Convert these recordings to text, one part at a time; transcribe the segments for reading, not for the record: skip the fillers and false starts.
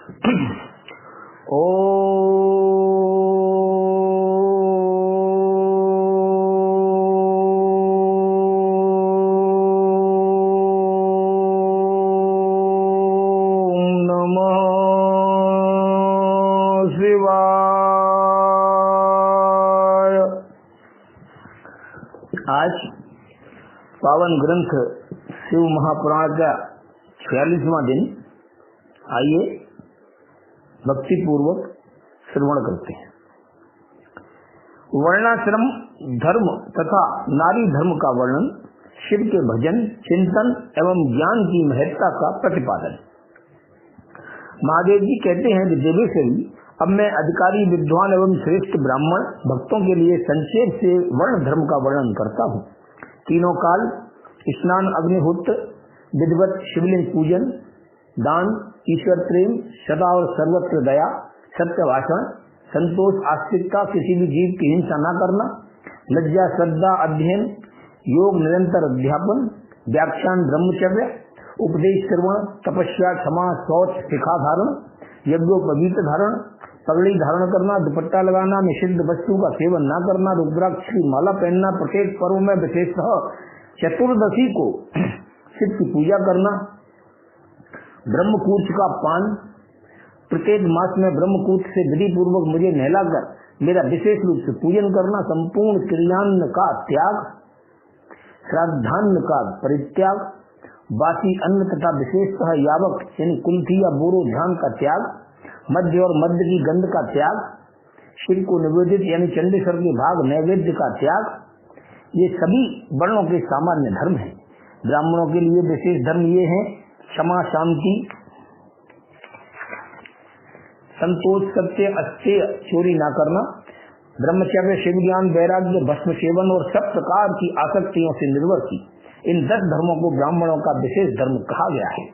आज पावन ग्रंथ शिव महापुराण का 46वां दिन। आइए भक्ति पूर्वक श्रवण करते हैं। वर्णाश्रम धर्म तथा नारी धर्म का वर्णन, शिव के भजन, चिंतन एवं ज्ञान की महत्ता का प्रतिपादन। महादेव जी कहते हैं कि देवेश्वरी, अब मैं अधिकारी, विद्वान एवं श्रेष्ठ ब्राह्मण भक्तों के लिए संक्षेप से वर्ण धर्म का वर्णन करता हूँ। तीनों काल स्नान, अग्निहोत्र, विधिवत शिवलिंग पूजन, दान, ईश्वर प्रेम, सदा और सर्वत्र दया, सत्य भाषण, संतोष, आस्तिकता, किसी भी जीव की हिंसा न करना, लज्जा, श्रद्धा, अध्ययन, योग, निरंतर अध्यापन, व्याख्यान, ब्रह्मचर्य, उपदेश, श्रवण, तपस्या, क्षमा, शौच, शिखा धारण, यज्ञोपवीत धारण, पगड़ी धारण करना, दुपट्टा लगाना, निषिद्ध वस्तु का सेवन न करना, रुद्राक्ष की माला पहनना, प्रत्येक पर्व में विशेषतः चतुर्दशी को शिव की पूजा करना, ब्रह्मकूट का पान, प्रत्येक मास में ब्रह्मकूट से विधि पूर्वक मुझे नहलाकर मेरा विशेष रूप से पूजन करना, संपूर्ण क्रियान्न का त्याग, श्राद्धान्न का परित्याग, बासी अन्न तथा विशेषतः यावक यानी कुल्थी या बोरो धान का त्याग, मध्य और मध्य की गंध का त्याग, शिव को निवेदित यानी चंडीश्वर के भाग नैवेद्य का त्याग, ये सभी वर्णों के सामान्य धर्म हैं। ब्राह्मणों के लिए विशेष धर्म ये है: क्षमा, शांति, संतोष, सत्य, अस्तेय, चोरी ना करना, ब्रह्मचर्य, शिव ज्ञान, वैराग्य, भस्म सेवन और सब प्रकार की आसक्तियों से निर्वृत्ति। इन 10 धर्मों को ब्राह्मणों का विशेष धर्म कहा गया है।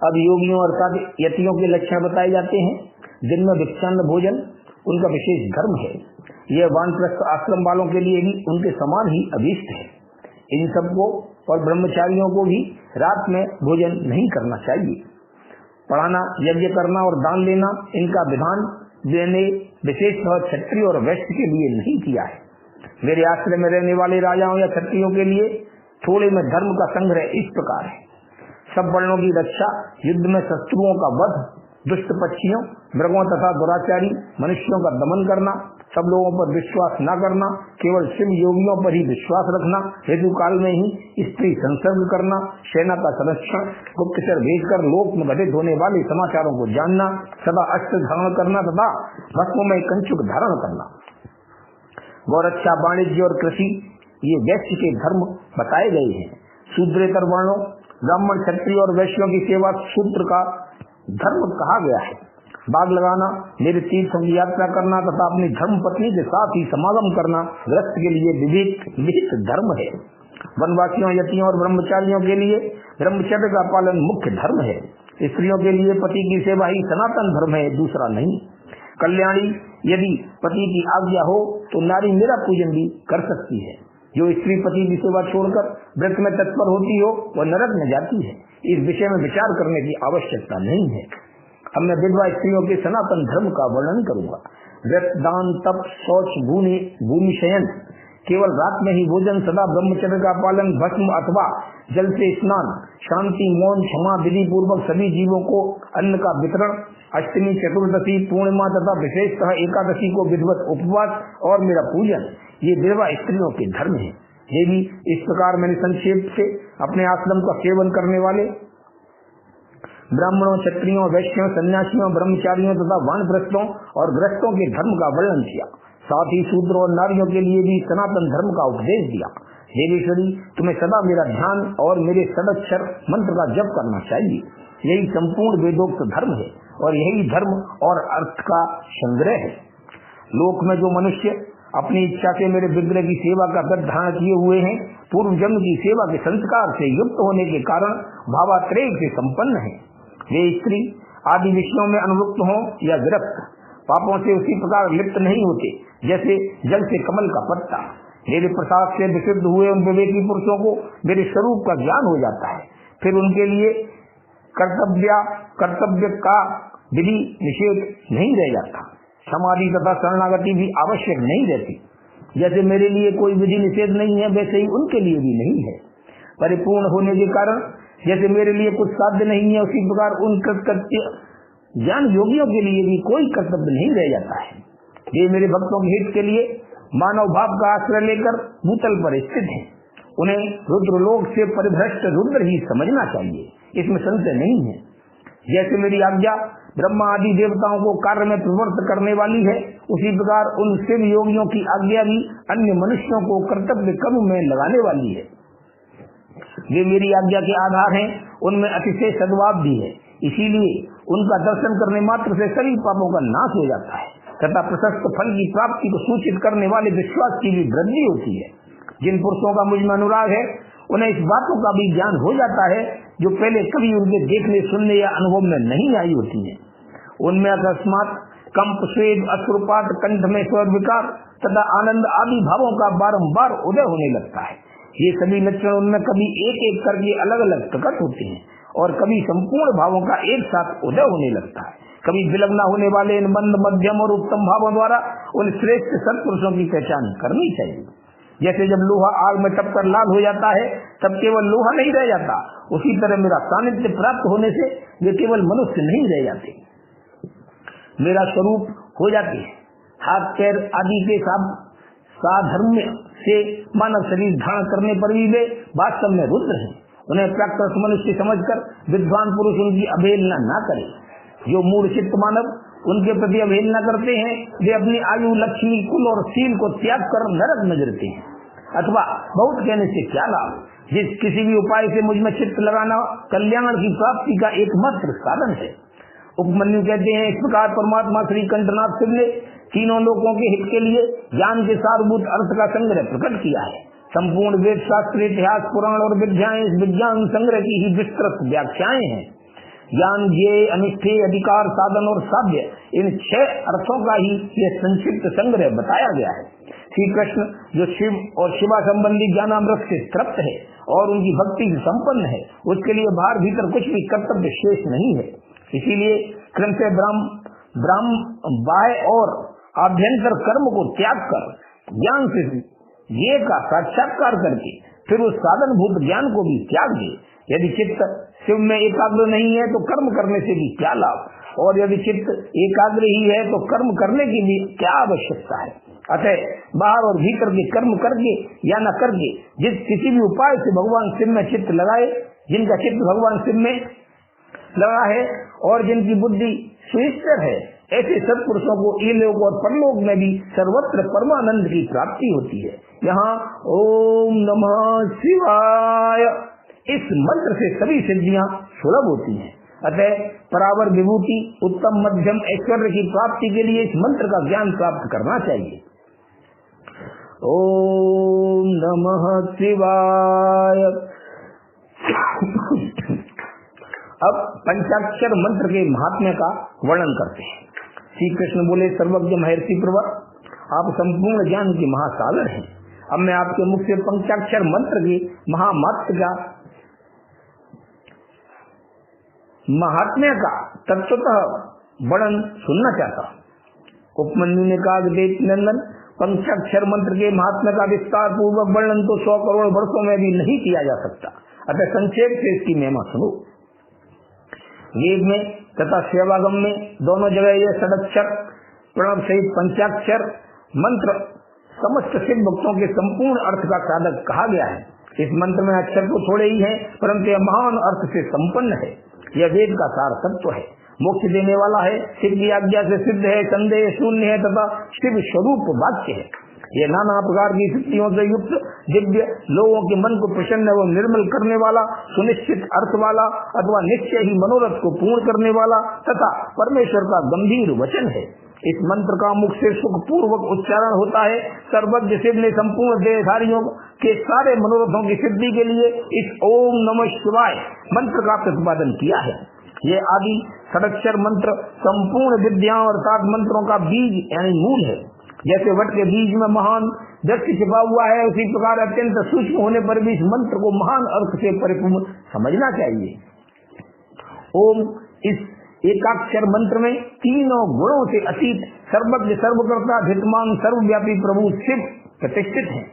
अब योगियों अर्थात यतियों के लक्षण बताए जाते हैं, जिनमें भिक्षान्न भोजन उनका विशेष धर्म है। यह वानप्रस्थ आश्रम वालों के लिए भी उनके समान ही अभीष्ट है। इन सबको और ब्रह्मचारियों को भी रात में भोजन नहीं करना चाहिए। पढ़ाना, यज्ञ करना और दान लेना, इनका विधान मैंने विशेषतः क्षत्रिय और वैश्य के लिए नहीं किया है। मेरे आश्रम में रहने वाले राजाओं या क्षत्रियों के लिए थोड़े में धर्म का संग्रह इस प्रकार है: सब वर्णों की रक्षा, युद्ध में शत्रुओं का वध, दुष्ट पक्षियों, मृगों तथा दुराचारी मनुष्यों का दमन करना, सब लोगों पर विश्वास न करना, केवल शिव योगियों पर ही विश्वास रखना, ऋतु काल में ही स्त्री संसर्ग करना, सेना का संरक्षण, गुप्तचर भेजकर लोक में घटित होने वाले समाचारों को जानना, सदा अस्त्र धारण करना तथा भस्म में कंचुक धारण करना, गौरक्षा, वाणिज्य और कृषि, ये वैश्य के धर्म बताए गए हैं। शूद्रेतर वर्णों, ब्राह्मण, क्षत्रिय और वैश्यों की सेवा शूद्र का धर्म कहा गया है। बाग लगाना, मेरे तीर्थों की यात्रा करना तथा अपनी धर्म पत्नी के साथ ही समागम करना गृहस्थ के लिए विहित धर्म है। वनवासियों, यतियों और ब्रह्मचारियों के लिए ब्रह्मचर्य का पालन मुख्य धर्म है। स्त्रियों के लिए पति की सेवा ही सनातन धर्म है, दूसरा नहीं। कल्याणी, यदि पति की आज्ञा हो तो नारी मेरा पूजन भी कर सकती है। जो स्त्री पति की सेवा छोड़कर व्रत में तत्पर होती हो वह नरक में जाती है। इस विषय में विचार करने की आवश्यकता नहीं है। अब मैं विधवा स्त्रियों के सनातन धर्म का वर्णन करूंगा। व्रत, दान, तप, शौच, भूमि शयन, केवल रात में ही भोजन, सदा ब्रह्मचर्य का पालन, भस्म अथवा जल से स्नान, शांति, मौन, क्षमा, विधि पूर्वक सभी जीवों को अन्न का वितरण, अष्टमी, चतुर्दशी, पूर्णिमा तथा विशेषतः एकादशी को विधिवत उपवास और मेरा पूजन, ये विधवा स्त्रियों के धर्म है। ये भी इस प्रकार मैंने संक्षेप से अपने आश्रम का सेवन करने वाले ब्राह्मणों, क्षत्रियों, वैश्यों, सन्यासियों, ब्रह्मचारियों तथा वानप्रस्थों और गृहस्थों के धर्म का वर्णन किया। साथ ही शूद्र और नारियों के लिए भी सनातन धर्म का उपदेश दिया। देवेश्वरी, तुम्हें सदा मेरा ध्यान और मेरे सदक्षर मंत्र का जप करना चाहिए। यही संपूर्ण वेदोक्त धर्म है और यही धर्म और अर्थ का संग्रह है। लोक में जो मनुष्य अपनी इच्छा से मेरे विग्रह की सेवा का व्रत धारण किए हुए हैं, पूर्व जन्म की सेवा के संस्कार से युक्त होने के कारण भावात्रेय से संपन्न है। वे स्त्री आदि विषयों में अनुरक्त हों या विरक्त, पापों से उसी प्रकार लिप्त नहीं होते जैसे जल से कमल का पत्ता। मेरे प्रसाद से विशुद्ध हुए उन विवेकी पुरुषों को मेरे स्वरूप का ज्ञान हो जाता है। फिर उनके लिए कर्तव्य का विधि निषेध नहीं रह जाता। समाधि तथा शरणागति भी आवश्यक नहीं रहती। जैसे मेरे लिए कोई विधि निषेध नहीं है, वैसे ही उनके लिए भी नहीं है। परिपूर्ण होने के कारण जैसे मेरे लिए कुछ साध्य नहीं है, उसी प्रकार उन कृत्य ज्ञान योगियों के लिए भी कोई कर्तव्य नहीं रह जाता है। ये मेरे भक्तों के हित के लिए मानव भाव का आश्रय लेकर भूतल पर स्थित है। उन्हें रुद्रलोक से परिभ्रष्ट रुद्र ही समझना चाहिए, इसमें संशय नहीं है। जैसे मेरी आज्ञा ब्रह्मा आदि देवताओं को कार्य में प्रवृत्त करने वाली है, उसी प्रकार उन शिव योगियों की आज्ञा भी अन्य मनुष्यों को कर्तव्य कर्म में लगाने वाली है। वे मेरी आज्ञा के आधार हैं, उनमें अतिशय सद्भाव भी है, इसीलिए उनका दर्शन करने मात्र से सभी पापों का नाश हो जाता है तथा प्रशस्त फल की प्राप्ति को सूचित करने वाले विश्वास की भी वृद्धि होती है। जिन पुरुषों का मुझ में अनुराग है, उन्हें इस बातों का भी ज्ञान हो जाता है जो पहले कभी उनके देखने, सुनने या अनुभव में नहीं आई होती है। उनमें अकस्मात कंप, स्वेद, अश्रुपात, कंठ में स्वर विकार तथा आनंद आदि भावों का बारंबार उदय होने लगता है। ये सभी लक्षण उनमें कभी एक एक करके अलग अलग प्रकट होते हैं और कभी संपूर्ण भावों का एक साथ उदय होने लगता है। कभी विलंब न होने वाले इन मंद, मध्यम और उत्तम भावों द्वारा उन श्रेष्ठ सत्पुरुषों की पहचान करनी चाहिए। जैसे जब लोहा आग में टपकर लाल हो जाता है, तब केवल लोहा नहीं रह जाता, उसी तरह मेरा सानिध्य प्राप्त होने से वे केवल मनुष्य नहीं रह जाते, मेरा स्वरूप हो जाते हैं। हाथ पैर आदि के साधर्म्य से मानव शरीर धारण करने पर भी वे वास्तव में रुद्र हैं। उन्हें प्राकृत मनुष्य समझकर विद्वान पुरुष उनकी अवहेलना न करे। जो मूढ़ चित्त मानव उनके प्रति अवहेलना करते हैं, वे अपनी आयु, लक्ष्मी, कुल और शील को त्याग कर नरक में गिरते हैं। अथवा बहुत कहने से क्या लाभ, जिस किसी भी उपाय से मुझ में चित्त लगाना कल्याण की प्राप्ति का एकमात्र साधन है। उपमन्यु कहते हैं, इस प्रकार परमात्मा श्री कंठनाथ शिव ने तीनों लोगों के हित के लिए ज्ञान के सारभूत अर्थ का संग्रह प्रकट किया है। संपूर्ण वेद, शास्त्र, इतिहास, पुराण और विद्याएं इस विज्ञान संग्रह की ही विस्तृत व्याख्याएं हैं। ज्ञान, ज्ञेय, अनिष्ठेय, अधिकार, साधन और साध्य, इन 6 अर्थों का ही यह संक्षिप्त संग्रह बताया गया है। श्री कृष्ण जो शिव और शिवा संबंधी ज्ञानामृत से तृप्त है और उनकी भक्ति से संपन्न है, उसके लिए बाहर भीतर कुछ भी कर्तव्य शेष नहीं है। इसीलिए क्रमशः बाह्य और आभ्यंतर कर्म को त्याग कर ज्ञान से ये का साक्षात्कार करके फिर उस साधन भूत ज्ञान को भी त्याग दे। यदि चित्त शिव में एकाग्र नहीं है तो कर्म करने से भी क्या लाभ, और यदि चित्त एकाग्र ही है तो कर्म करने की भी क्या आवश्यकता है। अतः बाहर और भीतर के कर्म करके या न करके जिस किसी भी उपाय से भगवान शिव में चित्त लगाए, जिनका चित्त भगवान शिव में लगा है और जिनकी बुद्धि सुस्थिर है, ऐसे सत्पुरुषों को इहलोक और परलोक में भी सर्वत्र परमानंद की प्राप्ति होती है। यहाँ ओम नमः शिवाय इस मंत्र से सभी सिद्धियां सुलभ होती हैं। अतः परावर, विभूति, उत्तम, मध्यम, ऐश्वर्य की प्राप्ति के लिए इस मंत्र का ज्ञान प्राप्त करना चाहिए। ओम नमः शिवाय। अब पंचाक्षर मंत्र के महात्म्य का वर्णन करते हैं। श्री कृष्ण बोले, सर्वज्ञ महर्षि प्रवर, आप संपूर्ण ज्ञान के महासागर हैं। अब मैं आपके मुख से पंचाक्षर मंत्र के महात्म्य का तत्वतः वर्णन सुनना चाहता हूँ। उपमन्यु ने कहा, देव नंदन, पंचाक्षर मंत्र के महात्म्य का विस्तार पूर्वक वर्णन तो 100 करोड़ वर्षों में भी नहीं किया जा सकता, अतः संक्षेप से इसकी महिमा सुनो। वेद में तथा सेवागम में दोनों जगह यह षडक्षर प्रणव सहित पंचाक्षर मंत्र समस्त शिव भक्तों के संपूर्ण अर्थ का साधक कहा गया है। इस मंत्र में अक्षर तो थोड़े ही हैं, परंतु यह महान अर्थ से संपन्न है। यह वेद का सार तत्व है, मोक्ष देने वाला है, शिव की आज्ञा से सिद्ध है, संदेह शून्य है तथा शिव स्वरूप वाक्य है। यह नाना प्रकार की शक्तियों से युक्त दिव्य, लोगों के मन को प्रसन्न व निर्मल करने वाला, सुनिश्चित अर्थ वाला अथवा निश्चय ही मनोरथ को पूर्ण करने वाला तथा परमेश्वर का गंभीर वचन है। इस मंत्र का मुख से सुख पूर्वक उच्चारण होता है। सर्वज्ञ शिव ने संपूर्ण देहधारियों के सारे मनोरथों की सिद्धि के लिए इस ओम नमः शिवाय मंत्र का प्रतिपादन किया है। ये आदि षडक्षर मंत्र संपूर्ण विद्याओं अर्थात मंत्रों का बीज यानी मूल है। जैसे वट के बीज में महान दृष्टि छिपा हुआ है, उसी प्रकार अत्यंत सूक्ष्म होने पर भी इस मंत्र को महान अर्थ से परिपूर्ण समझना चाहिए। ओम इस एकाक्षर मंत्र में तीनों गुणों से अतीत सर्वज्ञ सर्वकर्ता धितमान सर्वव्यापी प्रभु शिव प्रतिष्ठित हैं।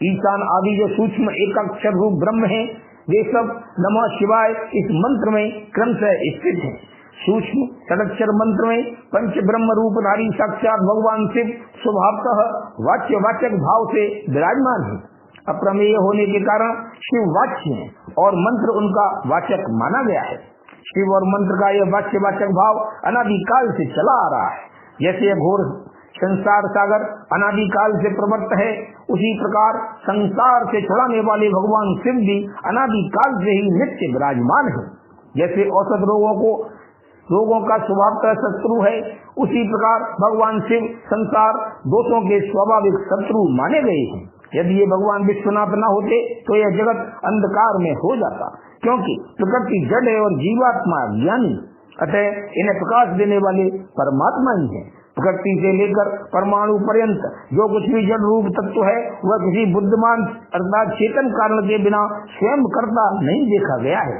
ईशान आदि जो सूक्ष्म एकाक्षर रूप ब्रह्म है वे सब नमः शिवाय इस मंत्र में क्रमशः स्थित हैं। सूक्ष्म षडक्षर मंत्र में पंच ब्रह्म रूपधारी साक्षात भगवान शिव स्वभावतः वाच्य वाचक भाव से विराजमान है। अप्रमेय होने के कारण शिव वाच्य है और मंत्र उनका वाचक माना गया है। शिव और मंत्र का यह वाच्य वाचक भाव अनादिकाल से चला आ रहा है। जैसे यह घोर संसार सागर अनादिकाल से प्रवृत्त है, उसी प्रकार संसार से छुड़ाने वाले भगवान शिव भी अनादिकाल से ही नित्य विराजमान है। जैसे औसत रोगों का स्वभावतः शत्रु है, उसी प्रकार भगवान शिव संसार दोषों के स्वाभाविक शत्रु माने गए हैं। यदि ये भगवान विश्वनाथ न होते तो यह जगत अंधकार में हो जाता, क्योंकि प्रकृति जड़ है और जीवात्मा ज्ञानी, अतः इन्हें प्रकाश देने वाले परमात्मा ही है। प्रकृति से लेकर परमाणु पर्यंत जो कुछ भी जड़ रूप तत्व है वह किसी बुद्धिमान अर्थात चेतन कारण के बिना स्वयं करता नहीं देखा गया है।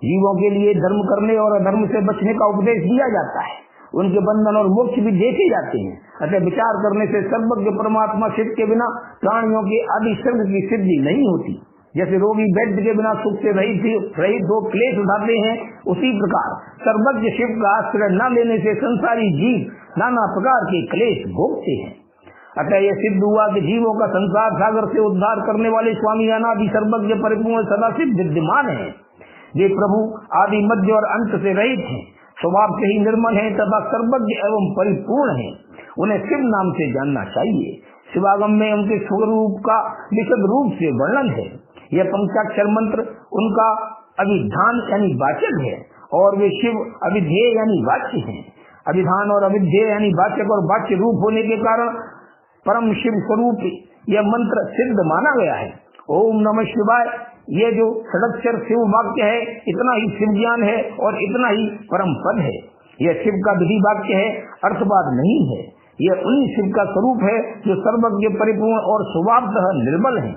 जीवों के लिए धर्म करने और अधर्म से बचने का उपदेश दिया जाता है, उनके बंधन और मोक्ष भी देखे जाते हैं। अतः विचार करने से सर्वज्ञ परमात्मा शिव के बिना प्राणियों के आदि सर्व की सिद्धि नहीं होती। जैसे रोगी बेड के बिना सुख से रहित हो क्लेश उठाते हैं, उसी प्रकार सर्वज्ञ शिव का आश्रय न लेने से संसारी जीव नाना प्रकार के क्लेश भोगते हैं। अतः यह सिद्ध हुआ कि जीवों का संसार सागर से उद्धार करने वाले स्वामी अनादि सर्वज्ञ परिपूर्ण सदाशिव विद्यमान है। वे प्रभु आदि मध्य और अंत से रहित हैं, स्वभाव से ही निर्मल हैं तथा सर्वज्ञ एवं परिपूर्ण हैं। उन्हें शिव नाम से जानना चाहिए। शिवागम में उनके स्वरूप का विशद रूप से वर्णन है। यह पंचाक्षर मंत्र उनका अभिधान यानी वाचक है और वे शिव अभिधेय यानी वाच्य हैं। अभिधान और अभिधेय यानी वाचक और वाच्य रूप होने के कारण परम शिव स्वरूप यह मंत्र सिद्ध माना गया है। ओम नमः शिवाय ये जो षडक्षर शिव वाक्य है, इतना ही शिव ज्ञान है और इतना ही परम पद है। यह शिव का विधि वाक्य है, अर्थवाद नहीं है। यह उन्हीं शिव का स्वरूप है जो सर्वज्ञ परिपूर्ण और स्वभावतः निर्मल है।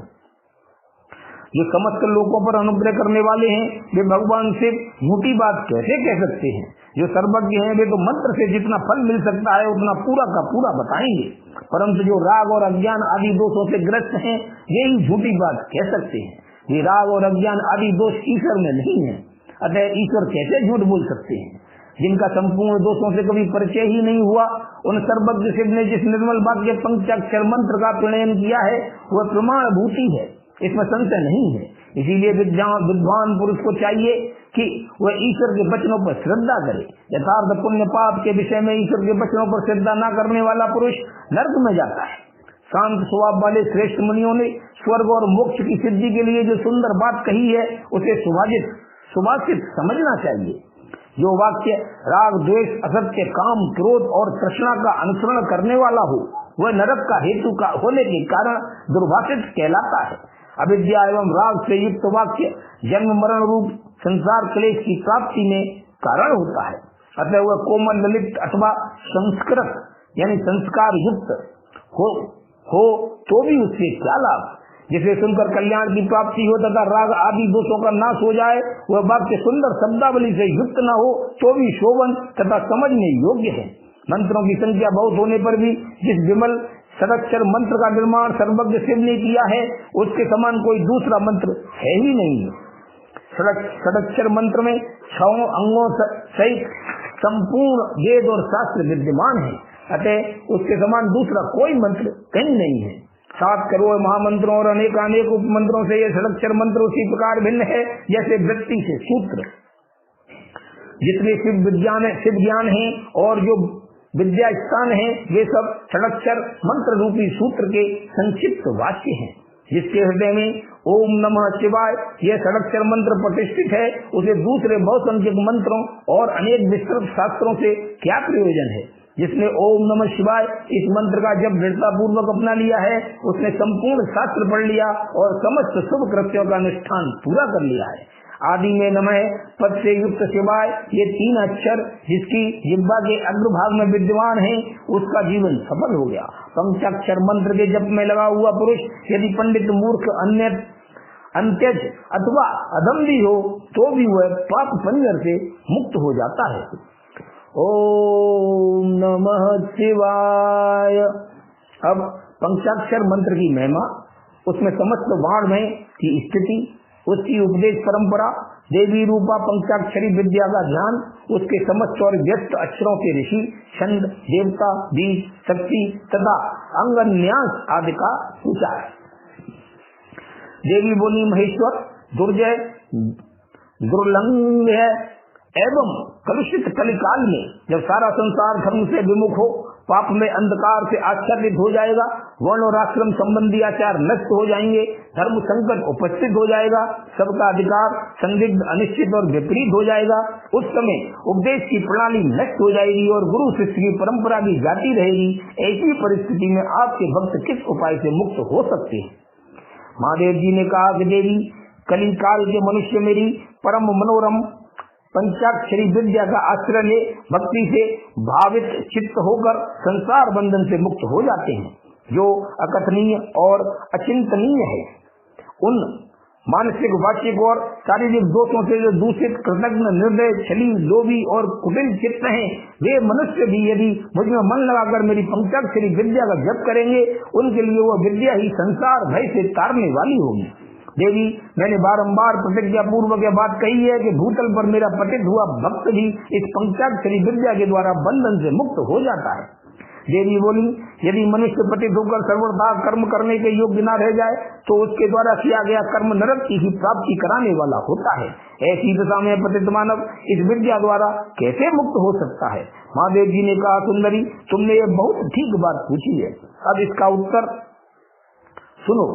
जो समस्त लोगों पर अनुग्रह करने वाले हैं, वे भगवान शिव झूठी बात कैसे कह सकते हैं? जो सर्वज्ञ हैं वे तो मंत्र से जितना फल मिल सकता है उतना पूरा का पूरा बताएंगे, परंतु जो राग और अज्ञान आदि दोषों से ग्रस्त हैं ये ही झूठी बात कह सकते हैं। ये राग और अज्ञान आदि दोष ईश्वर में नहीं है, अतः ईश्वर कैसे झूठ बोल सकते हैं? जिनका संपूर्ण दोषों से कभी परिचय ही नहीं हुआ, उन सर्वज्ञ शिव ने जिस निर्मल वाक्य पंचाक्षर मंत्र का प्रणयन किया है वह प्रमाण भूति है, इसमें संशय नहीं है। इसीलिए विद्वान पुरुष को चाहिए कि वह ईश्वर के वचनों पर श्रद्धा करे। यथार्थ पुण्य पाप के विषय में ईश्वर के वचनों पर श्रद्धा न करने वाला पुरुष नरक में जाता है। शांत स्वभाव वाले श्रेष्ठ मुनियों ने स्वर्ग और मोक्ष की सिद्धि के लिए जो सुंदर बात कही है उसे सुभाषित समझना चाहिए। जो वाक्य राग द्वेष असत्य काम क्रोध और तृष्णा का अनुसरण करने वाला हो वह नरक का हेतु का होने के कारण दुर्भाषित कहलाता है। अविद्या एवं राग से युक्त वाक्य जन्म मरण रूप संसार क्लेश की प्राप्ति में कारण होता है। अतः वह कोमल ललित अथवा संस्कृत यानी संस्कार युक्त हो तो भी उससे क्या लाभ? जिसे सुनकर कल्याण की प्राप्ति हो तथा राग आदि दोषों का नाश हो जाए, वह वाक्य सुंदर शब्दावली से युक्त न हो तो भी शोभन तथा समझने योग्य है। मंत्रों की संख्या बहुत होने पर भी जिस विमल षडक्षर मंत्र का निर्माण सर्वज्ञ शिव ने किया है उसके समान कोई दूसरा मंत्र है ही नहीं। षडक्षर मंत्र में 6 अंगों सहित संपूर्ण वेद और शास्त्र विद्यमान है, अतः उसके समान दूसरा कोई मंत्र कहीं नहीं है। 7 करोड़ महामंत्रों और अनेक उप मंत्रों से यह षडक्षर मंत्र उसी प्रकार भिन्न है जैसे वृत्ति से सूत्र। जितने शिव ज्ञान है और जो विद्या स्थान है वे सब षडक्षर मंत्र रूपी सूत्र के संक्षिप्त वाक्य हैं। जिसके हृदय में ओम नमः शिवाय यह षडक्षर मंत्र प्रतिष्ठित है उसे दूसरे बहुसंख्यक मंत्रों और अनेक विस्तृत शास्त्रों से क्या प्रयोजन है? जिसने ओम नमः शिवाय इस मंत्र का जब दृढ़ता पूर्वक अपना लिया है उसने संपूर्ण शास्त्र पढ़ लिया और समस्त शुभ कृत्यों का अनुष्ठान पूरा कर लिया है। आदि में नमः पद से युक्त शिवाय ये 3 अक्षर जिसकी जिह्वा के अग्रभाग में विद्यमान है उसका जीवन सफल हो गया। पंचाक्षर मंत्र के जप में लगा हुआ पुरुष यदि पंडित मूर्ख अंत्यज अथवा अधम भी हो तो भी वह पाप पंजर से मुक्त हो जाता है। ओम नमः शिवाय। अब पंचाक्षर मंत्र की महिमा, उसमें समस्त वाङ्मय की स्थिति, उसकी उपदेश परंपरा, देवी रूपा पंचाक्षरी विद्या का ध्यान, उसके समस्त और व्यस्त अक्षरों के ऋषि, छंद, देवता, बीज, शक्ति तथा अंगन्यास आदि का विचार। देवी बोली, महेश्वर, दुर्जय, दुर्लंघ एवं कलुषित कलिकाल में जब सारा संसार धर्म से विमुख हो, पाप में अंधकार से आच्छादित हो जाएगा, वर्ण और आश्रम संबंधी आचार नष्ट हो जाएंगे, धर्म संकट उपस्थित हो जाएगा, सबका अधिकार संदिग्ध, अनिश्चित और विपरीत हो जाएगा, उस समय उपदेश की प्रणाली नष्ट हो जाएगी और गुरु शिष्य की परंपरा भी जाती रहेगी। ऐसी परिस्थिति में आपके भक्त किस उपाय से मुक्त हो सकते हैं? महादेव जी ने कहा कि देवी, कलिकाल के मनुष्य मेरी परम मनोरम पंचाक्षरी विद्या का आश्रय ले भक्ति से भावित चित्त होकर संसार बंधन से मुक्त हो जाते हैं, जो अकथनीय और अचिंतनीय है। उन मानसिक, वाचिक और शारीरिक दोषों से जो दूषित, कृतज्ञ, निर्दय, छली, लोभी और कुटिल चित्त हैं, वे मनुष्य भी यदि मुझ में मन लगाकर मेरी पंचाक्षरी विद्या का जप करेंगे, उनके लिए वह विद्या ही संसार भय से तारने वाली होगी। देवी, मैंने बारंबार प्रतिज्ञा पूर्वक यह बात कही है कि भूतल पर मेरा पतित हुआ भक्त भी इस पंचाक्षरी विद्या के द्वारा बंधन से मुक्त हो जाता है। देवी बोली, यदि मनुष्य पतित होकर सर्वथा कर्म करने के योग्य न रह जाए तो उसके द्वारा किया गया कर्म नरक की ही प्राप्ति कराने वाला होता है। ऐसी दशा में पतित मानव इस विद्या द्वारा कैसे मुक्त हो सकता है? महादेव जी ने कहा, सुंदरी, तुमने ये बहुत ठीक बात पूछी है। अब इसका उत्तर सुनो।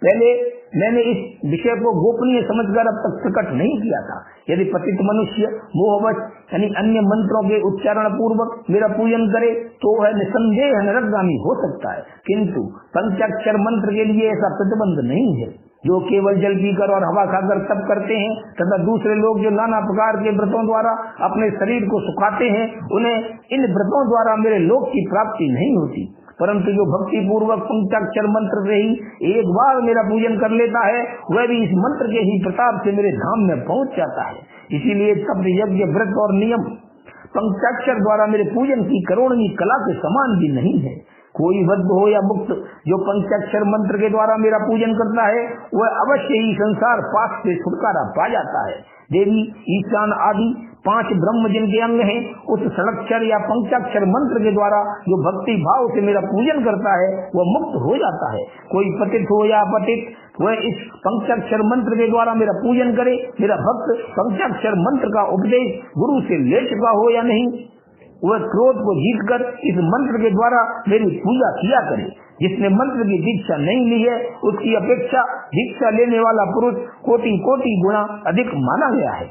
पहले मैंने इस विषय को गोपनीय समझकर अब तक प्रकट नहीं किया था। यदि पतित मनुष्य मोहवश यानी अन्य मंत्रों के उच्चारण पूर्वक मेरा पूजन करे तो वह निसंदेह नरकगामी हो सकता है, किंतु पंचाक्षर मंत्र के लिए ऐसा प्रतिबंध नहीं है। जो केवल जल पीकर और हवा खाकर तप करते हैं तथा दूसरे लोग जो नाना प्रकार के व्रतों द्वारा अपने शरीर को सुखाते हैं, उन्हें इन व्रतों द्वारा मेरे लोक की प्राप्ति नहीं होती, परंतु जो भक्ति पूर्वक पंचाक्षर मंत्र से ही एक बार मेरा पूजन कर लेता है, वह भी इस मंत्र के ही प्रताप से मेरे धाम में पहुंच जाता है। इसीलिए तप, यज्ञ, व्रत और नियम पंचाक्षर द्वारा मेरे पूजन की करोड़वीं कला के समान भी नहीं है। कोई बद्ध हो या मुक्त जो पंचाक्षर मंत्र के द्वारा मेरा पूजन करता है, वह अवश्य ही संसार पाप से छुटकारा पा जाता है। देवी, ईशान आदि 5 ब्रह्म जिनके अंग हैं, उस षडाक्षर या पंचाक्षर मंत्र के द्वारा जो भक्ति भाव से मेरा पूजन करता है, वह मुक्त हो जाता है। कोई पतित हो या अपतित, वह इस पंचाक्षर मंत्र के द्वारा मेरा पूजन करे। मेरा भक्त पंचाक्षर मंत्र का उपदेश गुरु से ले चुका हो या नहीं, वह क्रोध को जीतकर इस मंत्र के द्वारा मेरी पूजा किया करे। जिसने मंत्र की दीक्षा नहीं ली है, उसकी अपेक्षा दीक्षा लेने वाला पुरुष कोटि कोटि गुना अधिक माना गया है।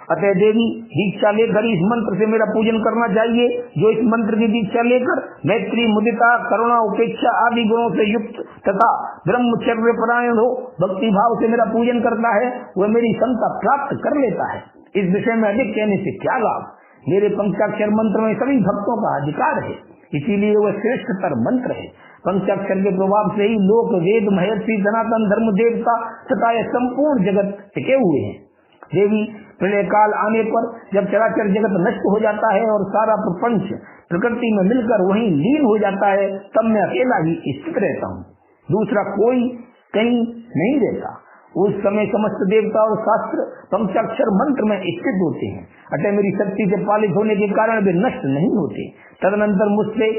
अतः देवी, दीक्षा लेकर इस मंत्र से मेरा पूजन करना चाहिए। जो इस मंत्र की दीक्षा लेकर मैत्री, मुदिता, करुणा, उपेक्षा आदि गुणों से युक्त तथा ब्रह्मचर्य परायण हो भक्ति भाव से मेरा पूजन करता है, वह मेरी क्षमता प्राप्त कर लेता है। इस विषय में अधिक कहने से क्या लाभ? मेरे पंचाक्षर मंत्र में सभी भक्तों का अधिकार है, इसीलिए वह श्रेष्ठतर मंत्र है। पंचाक्षर के प्रभाव से ही लोक, वेद, महर्षि, सनातन धर्म, देवता तथा यह संपूर्ण जगत टिके हुए हैं। देवी, प्रलय काल आने पर जब चराचर जगत नष्ट हो जाता है और सारा प्रपंच प्रकृति में मिलकर वहीं लीन हो जाता है, तब मैं अकेला ही स्थित रहता हूँ, दूसरा कोई कहीं नहीं रहता। उस समय समस्त देवता और शास्त्र पंचाक्षर मंत्र में स्थित होते हैं, अतः मेरी शक्ति से पालित होने के कारण वे नष्ट नहीं होते। तदनंतर मुझसे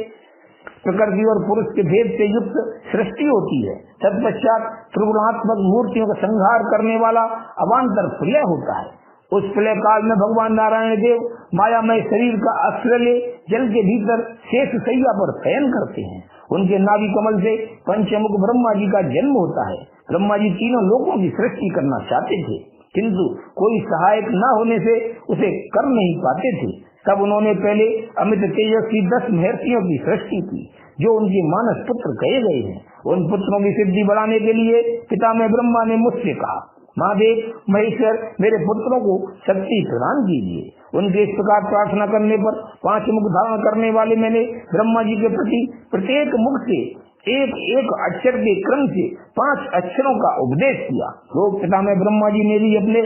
प्रकृति और पुरुष के भेद से युक्त सृष्टि होती है। तत्पश्चात त्रिगुणात्मक मूर्तियों का संहार करने वाला अवान्तर प्रलय होता है। उस प्रलय काल में भगवान नारायण देव मायामय शरीर का आश्रय ले जल के भीतर शेष शैया पर शयन करते हैं। उनके नाभि कमल से पंचमुख ब्रह्मा जी का जन्म होता है। ब्रह्मा जी तीनों लोकों की सृष्टि करना चाहते थे, किंतु कोई सहायक न होने से उसे कर नहीं पाते थे। तब उन्होंने पहले अमित तेजस्वी 10 महर्षियों की सृष्टि की, जो उनके मानस पुत्र कहे गए हैं। उन पुत्रों की सिद्धि बढ़ाने के लिए पिता में ब्रह्मा ने मुझसे कहा, महादेव, महेश्वर, मेरे पुत्रों को शक्ति प्रदान कीजिए। उनके इस प्रकार प्रार्थना करने पर 5 मुख धारण करने वाले मैंने ब्रह्मा जी के प्रति प्रत्येक मुख से एक एक अक्षर के क्रम से 5 अक्षरों का उपदेश किया। लोक पितामह ब्रह्मा जी ने भी अपने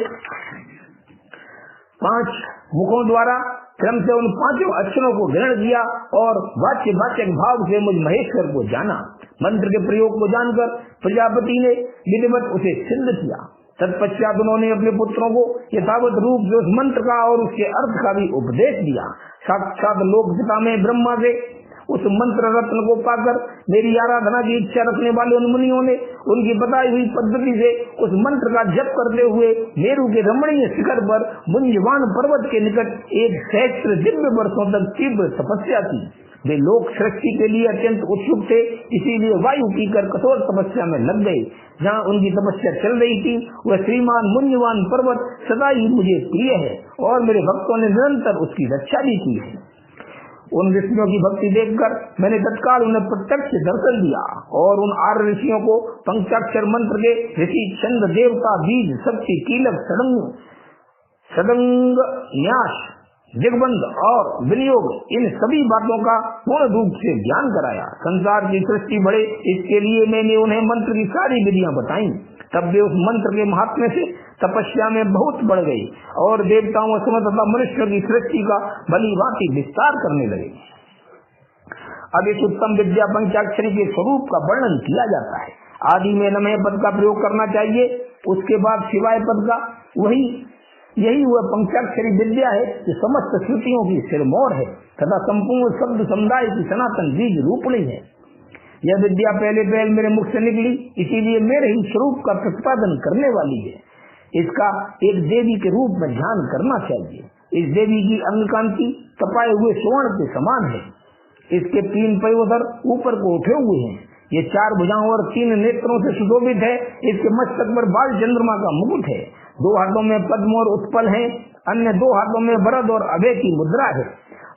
5 मुखों द्वारा क्रम से उन 5 अक्षरों को ग्रहण किया और वाच्य भाव से मुझ महेश्वर को जाना। मंत्र के प्रयोग को जानकर प्रजापति ने विधिवत उसे सिद्ध किया। तत्पश्चात उन्होंने अपने पुत्रों को यथावत रूप से उस मंत्र का और उसके अर्थ का भी उपदेश दिया। साक्षात लोक पितामह ब्रह्मा से उस मंत्र रत्न को पाकर मेरी आराधना की इच्छा रखने वाले उन मुनियों ने उनकी बताई हुई पद्धति से उस मंत्र का जप करते हुए मेरू के रमणीय शिखर पर मुंजवान पर्वत के निकट 1 सहस्त्र दिव्य वर्षों तक तीव्र तपस्या की। वे लोक सृष्टि के लिए अत्यंत उत्सुक थे, इसीलिए वायु पीकर कठोर तपस्या में लग गए। जहाँ उनकी तपस्या चल रही थी वह श्रीमान मुंजवान पर्वत सदा ही मुझे प्रिय है और मेरे भक्तों ने निरंतर उसकी रक्षा भी की है। उन ऋषियों की भक्ति देखकर मैंने तत्काल उन्हें प्रत्यक्ष दर्शन दिया और उन 8 ऋषियों को पंचाक्षर मंत्र के ऋषि चंद्र देवता बीज शक्ति कीलक सदंग न्यास दिग्बंध और विनियोग इन सभी बातों का पूर्ण रूप से ज्ञान कराया। संसार की सृष्टि बढ़े इसके लिए मैंने उन्हें मंत्र की सारी विधियां बताई। तब वे उस मंत्र के महात्म्य से तपस्या में बहुत बढ़ गई और देवताओं तथा मनुष्य की सृष्टि का भली भांति विस्तार करने लगे। अब इस उत्तम विद्या पंचाक्षरी के स्वरूप का वर्णन किया जाता है। आदि में नमः पद का प्रयोग करना चाहिए, उसके बाद शिवाय पद का। यही वह पंचाक्षरी विद्या है जो समस्त श्रुतियों की सिरमौर है तथा संपूर्ण शब्द समुदाय की सनातन बीज रूपणी है। यह विद्या पहले मेरे मुख से निकली, इसीलिए मेरे ही स्वरूप का प्रतिपादन करने वाली है। इसका एक देवी के रूप में ध्यान करना चाहिए। इस देवी की अंग कांति तपाए हुए स्वर्ण के समान है। इसके 3 पयोधर ऊपर को उठे हुए हैं। ये 4 भुजाओं और 3 नेत्रों से सुशोभित है। इसके मस्तक पर बाल चंद्रमा का मुकुट है। 2 हाथों में पद्म और उत्पल है, अन्य 2 हाथों में वरद और अभय की मुद्रा है।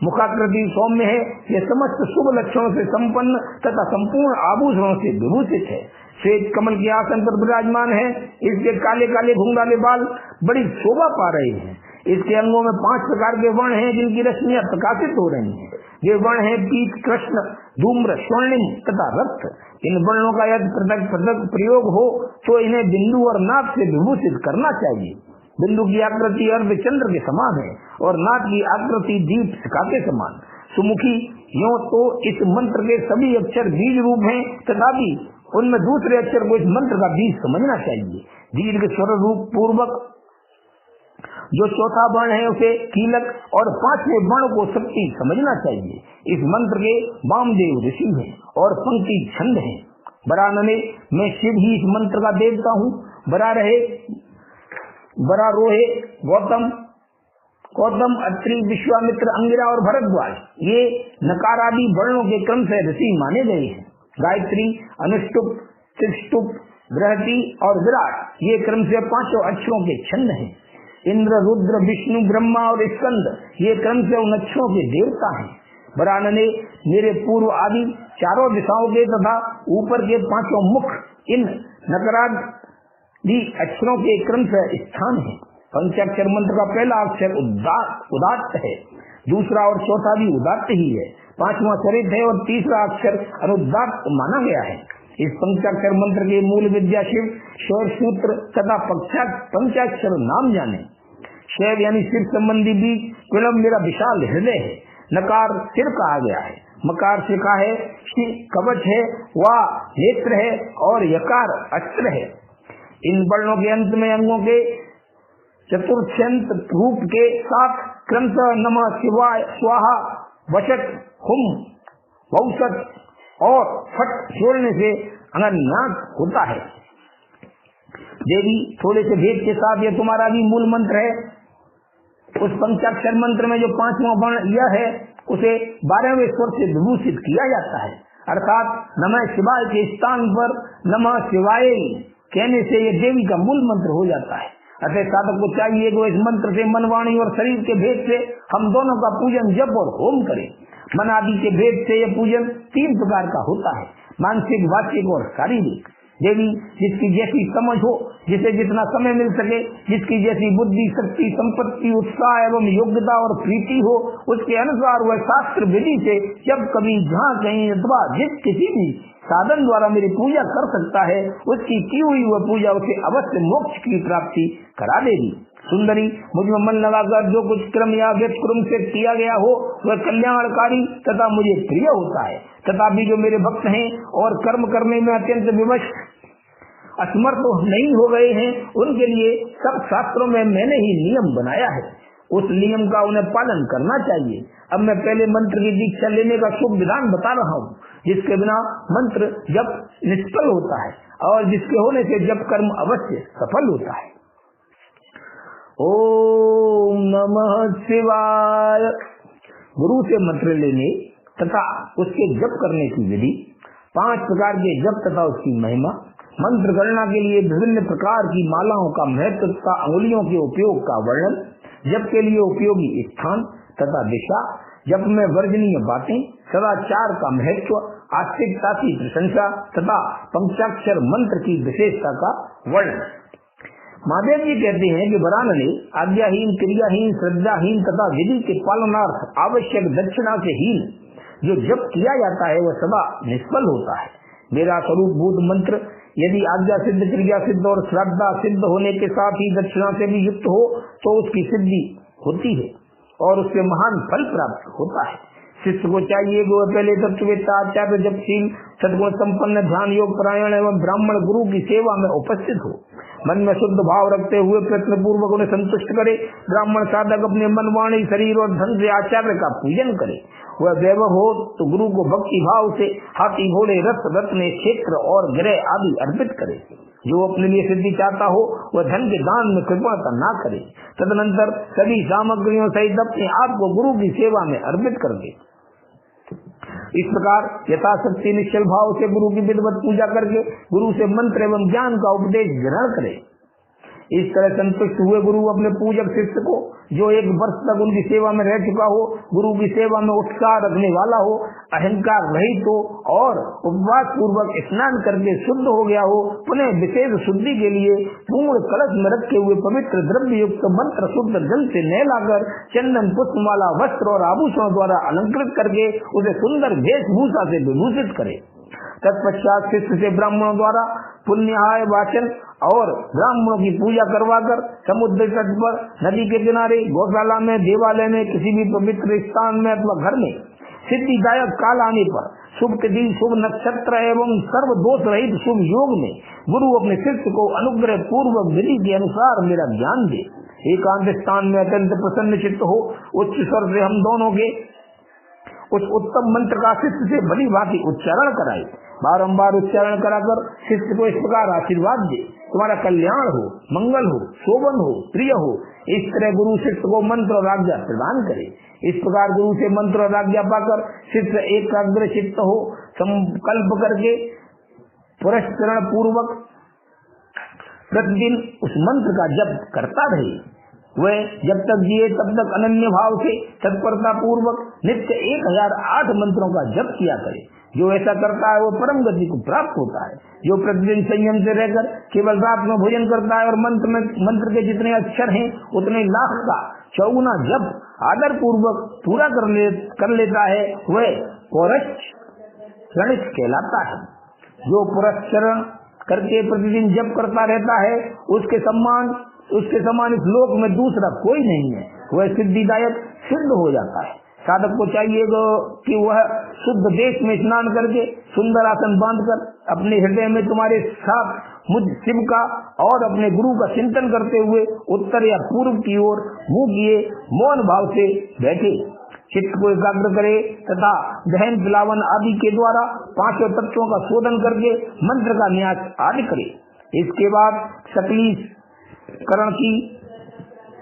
मुखाकृति सौम्य है। यह समस्त शुभ लक्षणों से संपन्न तथा संपूर्ण आभूषणों से विभूषित है। श्वेत कमल के आसन पर विराजमान है। इसके काले काले घुंघराले बाल बड़ी शोभा पा रहे हैं। इसके अंगों में 5 प्रकार के वर्ण हैं जिनकी रश्मियां प्रकाशित हो रही हैं। ये वर्ण है पीत, कृष्ण, धूम्र, स्वर्णिम तथा रक्त। इन वर्णों का यदि पृथक प्रयोग हो तो इन्हें बिंदु और नाक से विभूषित करना चाहिए। बिंदु की आकृति अर्ध चंद्र के समान है और नाक की आकृति दीप शिखा के समान। सुमुखी यों तो इस मंत्र के सभी अक्षर बीज रूप हैं, तथापि उनमें दूसरे अक्षर को इस मंत्र का बीज समझना चाहिए। दीर्घ स्वर रूप पूर्वक जो चौथा वर्ण है उसे कीलक और 5वें वर्ण को शक्ति समझना चाहिए। इस मंत्र के वामदेव ऋषि हैं और पंक्ति छंद हैं। बरानने मैं शिव ही इस मंत्र का देवता हूँ। बरा रोहे गौतम अत्रि विश्वामित्र अंगिरा और भरद्वाज ये नकार आदि वर्णों के क्रम से ऋषि माने गए हैं। गायत्री, अनुष्टुप, त्रिष्टुप, बृहति और विराट ये क्रम से 5 अक्षरों के छंद हैं। इंद्र, रुद्र, विष्णु, ब्रह्मा और स्कंद ये क्रम से उन अक्षरों के देवता हैं। बरानने मेरे पूर्व आदि 4 दिशाओं के तथा ऊपर के 5 मुख इन नकारादि अक्षरों के क्रम से स्थान है। पंचाक्षर मंत्र का पहला अक्षर उदात्त है, दूसरा और चौथा भी उदात्त ही है, 5वां स्वरित है और तीसरा अक्षर अनुदात्त माना गया है। इस पंचाक्षर मंत्र के मूल विद्या शिव, शौर सूत्र तथा पंचाक्षर नाम जाने। शैव यानी सिर संबंधी बीज, विलंब मेरा विशाल हृदय है। नकार सिर कहा गया है, मकार शिखा है, कवच है, वा नेत्र है और यकार अस्त्र है। इन वर्णों के अंत में अंगों के चतुर्थ्यंत रूप के साथ क्रमशः नमः शिवाय, स्वाहा, वशत, हुम, वौसत और फट जोड़ने से अनन्यास होता है। देवी थोड़े से भेद के साथ यह तुम्हारा भी मूल मंत्र है। उस पंचाक्षर मंत्र में जो 5वां वर्ण यह है उसे 12वें स्वर से विभूषित किया जाता है, अर्थात नमः शिवाय के स्थान पर नमः शिवाय कहने से यह देवी का मूल मंत्र हो जाता है। अतः साधक को चाहिए कि इस मंत्र से मन, वाणी और शरीर के भेद से हम दोनों का पूजन, जप और होम करें। मन आदि के भेद से यह पूजन 3 प्रकार का होता है, मानसिक, वाचिक और शारीरिक। देवी जिसकी जैसी समझ हो, जिसे जितना समय मिल सके, जिसकी जैसी बुद्धि, शक्ति, संपत्ति, उत्साह एवं योग्यता और प्रीति हो, उसके अनुसार वह शास्त्र विधि से जब कभी, जहाँ कहीं अथवा जिस किसी भी साधन द्वारा मेरी पूजा कर सकता है, उसकी की हुई वह पूजा उसे अवश्य मोक्ष की प्राप्ति करा देगी। सुंदरी, मुझ में मन लगाकर जो कुछ क्रम या व्यतिक्रम से किया गया हो वह कल्याणकारी तथा मुझे प्रिय होता है। तथापि जो मेरे भक्त हैं और कर्म करने में अत्यंत विवश असमर्थ नहीं हो गए हैं, उनके लिए सब शास्त्रों में मैंने ही नियम बनाया है। उस नियम का उन्हें पालन करना चाहिए। अब मैं पहले मंत्र की दीक्षा लेने का शुभ विधान बता रहा हूँ, जिसके बिना मंत्र जप निष्फल होता है और जिसके होने से जप कर्म अवश्य सफल होता है। ओम नमः शिवाय। गुरु से मंत्र लेने तथा उसके जप करने की विधि, 5 प्रकार के जप तथा उसकी महिमा, मंत्र गणना के लिए विभिन्न प्रकार की मालाओं का महत्व तथा अंगुलियों के उपयोग का वर्णन, जप के लिए उपयोगी स्थान तथा दिशा, जप में वर्जनीय बातें, सदाचार का महत्व, आस्तिकता की प्रशंसा तथा पंचाक्षर मंत्र की विशेषता का वर्णन। महादेव जी कहते हैं कि वरानने आज्ञाहीन, क्रियाहीन, श्रद्धाहीन तथा विधि के पालनार्थ आवश्यक दक्षिणा से हीन जो जप किया जाता है वह सदा निष्फल होता है। मेरा स्वरूप भूत मंत्र यदि आज्ञा सिद्ध, क्रिया सिद्ध और श्रद्धा सिद्ध होने के साथ ही दक्षिणा से भी युक्त हो तो उसकी सिद्धि होती है और उससे महान फल प्राप्त होता है। शिष्य को चाहिए कि वह पहले तत्ववेत्ता, आचार्य, जपशील, सद्गुण संपन्न, ध्यान योग परायण एवं ब्राह्मण गुरु की सेवा में उपस्थित हो। मन में शुद्ध भाव रखते हुए प्रयत्न पूर्वक उन्हें संतुष्ट करे। ब्राह्मण साधक अपने मन, वाणी, शरीर और धन से आचार्य का पूजन करे। वह वैभव हो तो गुरु को भक्ति भाव से हाथी, घोड़े, रथ, रत्न, क्षेत्र और ग्रह आदि अर्पित करे। जो अपने लिए सिद्धि चाहता हो वह धन के दान में कृपणता ना करे। तदनंतर सभी सामग्रियों सहित अपने आप को गुरु की सेवा में अर्पित कर दे। इस प्रकार यथाशक्ति निश्चल भाव से गुरु की विधिवत पूजा करके गुरु से मंत्र एवं ज्ञान का उपदेश ग्रहण करे। इस तरह संतुष्ट हुए गुरु अपने पूजक शिष्य को, जो 1 वर्ष तक उनकी सेवा में रह चुका हो, गुरु की सेवा में उत्साह रखने वाला हो, अहंकार रहित हो और उपवास पूर्वक स्नान करके शुद्ध हो गया हो, पुनः विशेष शुद्धि के लिए पूर्ण कलश में रखे हुए पवित्र द्रव्य युक्त मंत्र शुद्ध जल से नहलाकर चंदन, पुष्पमाला, वस्त्र और आभूषणों द्वारा अलंकृत करके उसे सुंदर वेशभूषा से विभूषित करे। तत्पश्चात शिष्य से ब्राह्मणों द्वारा पुण्याय वाचन और ब्राह्मणों की पूजा करवाकर समुद्र तट पर, नदी के किनारे, गौशाला में, देवालय में, किसी भी पवित्र स्थान में अथवा घर में सिद्धिदायक काल आने पर, शुभ तिथि, शुभ नक्षत्र एवं सर्व दोष रहित शुभ योग में गुरु अपने शिष्य को अनुग्रह पूर्वक विधि के अनुसार मेरा ज्ञान दे। एकांत स्थान में अत्यंत प्रसन्न चित्त हो, उच्च स्वर से हम दोनों के उस उत्तम मंत्र का शिष्य से बड़ी भांति उच्चारण कराए। बारंबार उच्चारण कराकर शिष्य को इस प्रकार आशीर्वाद दे, तुम्हारा कल्याण हो, मंगल हो, शोभन हो, प्रिय हो। इस तरह गुरु शिष्य को मंत्र और आज्ञा प्रदान करे। इस प्रकार गुरु से मंत्र और आज्ञा पाकर शिष्य एकाग्र चित्त हो संकल्प करके पुरस्करण पूर्वक प्रतिदिन उस मंत्र का जप करता रहे। वह जब तक जिए तब तक अनन्य भाव से तत्परता पूर्वक नित्य 1008 मंत्रों का जप किया करे। जो ऐसा करता है वो परम गति को प्राप्त होता है। जो प्रतिदिन संयम से रहकर केवल रात में भोजन करता है और मंत्र के जितने अक्षर हैं उतने लाख का 54 जप आदर पूर्वक पूरा कर लेता है, वह पुरस्करण कहलाता है। जो पुरस्करण करके प्रतिदिन जप करता रहता है उसके समान इस लोक में दूसरा कोई नहीं है। वह सिद्धिदायक सिद्ध हो जाता है। साधक को चाहिए कि वह शुद्ध देश में स्नान करके सुंदर आसन बांधकर अपने हृदय में तुम्हारे साथ मुझ शिव का और अपने गुरु का चिंतन करते हुए उत्तर या पूर्व की ओर मुंह किए मौन भाव से बैठे चित्त को एकाग्र करे तथा दहन, पिलावन आदि के द्वारा 5 तत्वों का शोधन करके मंत्र का न्यास आदि करे। इसके बाद सकलीकरण की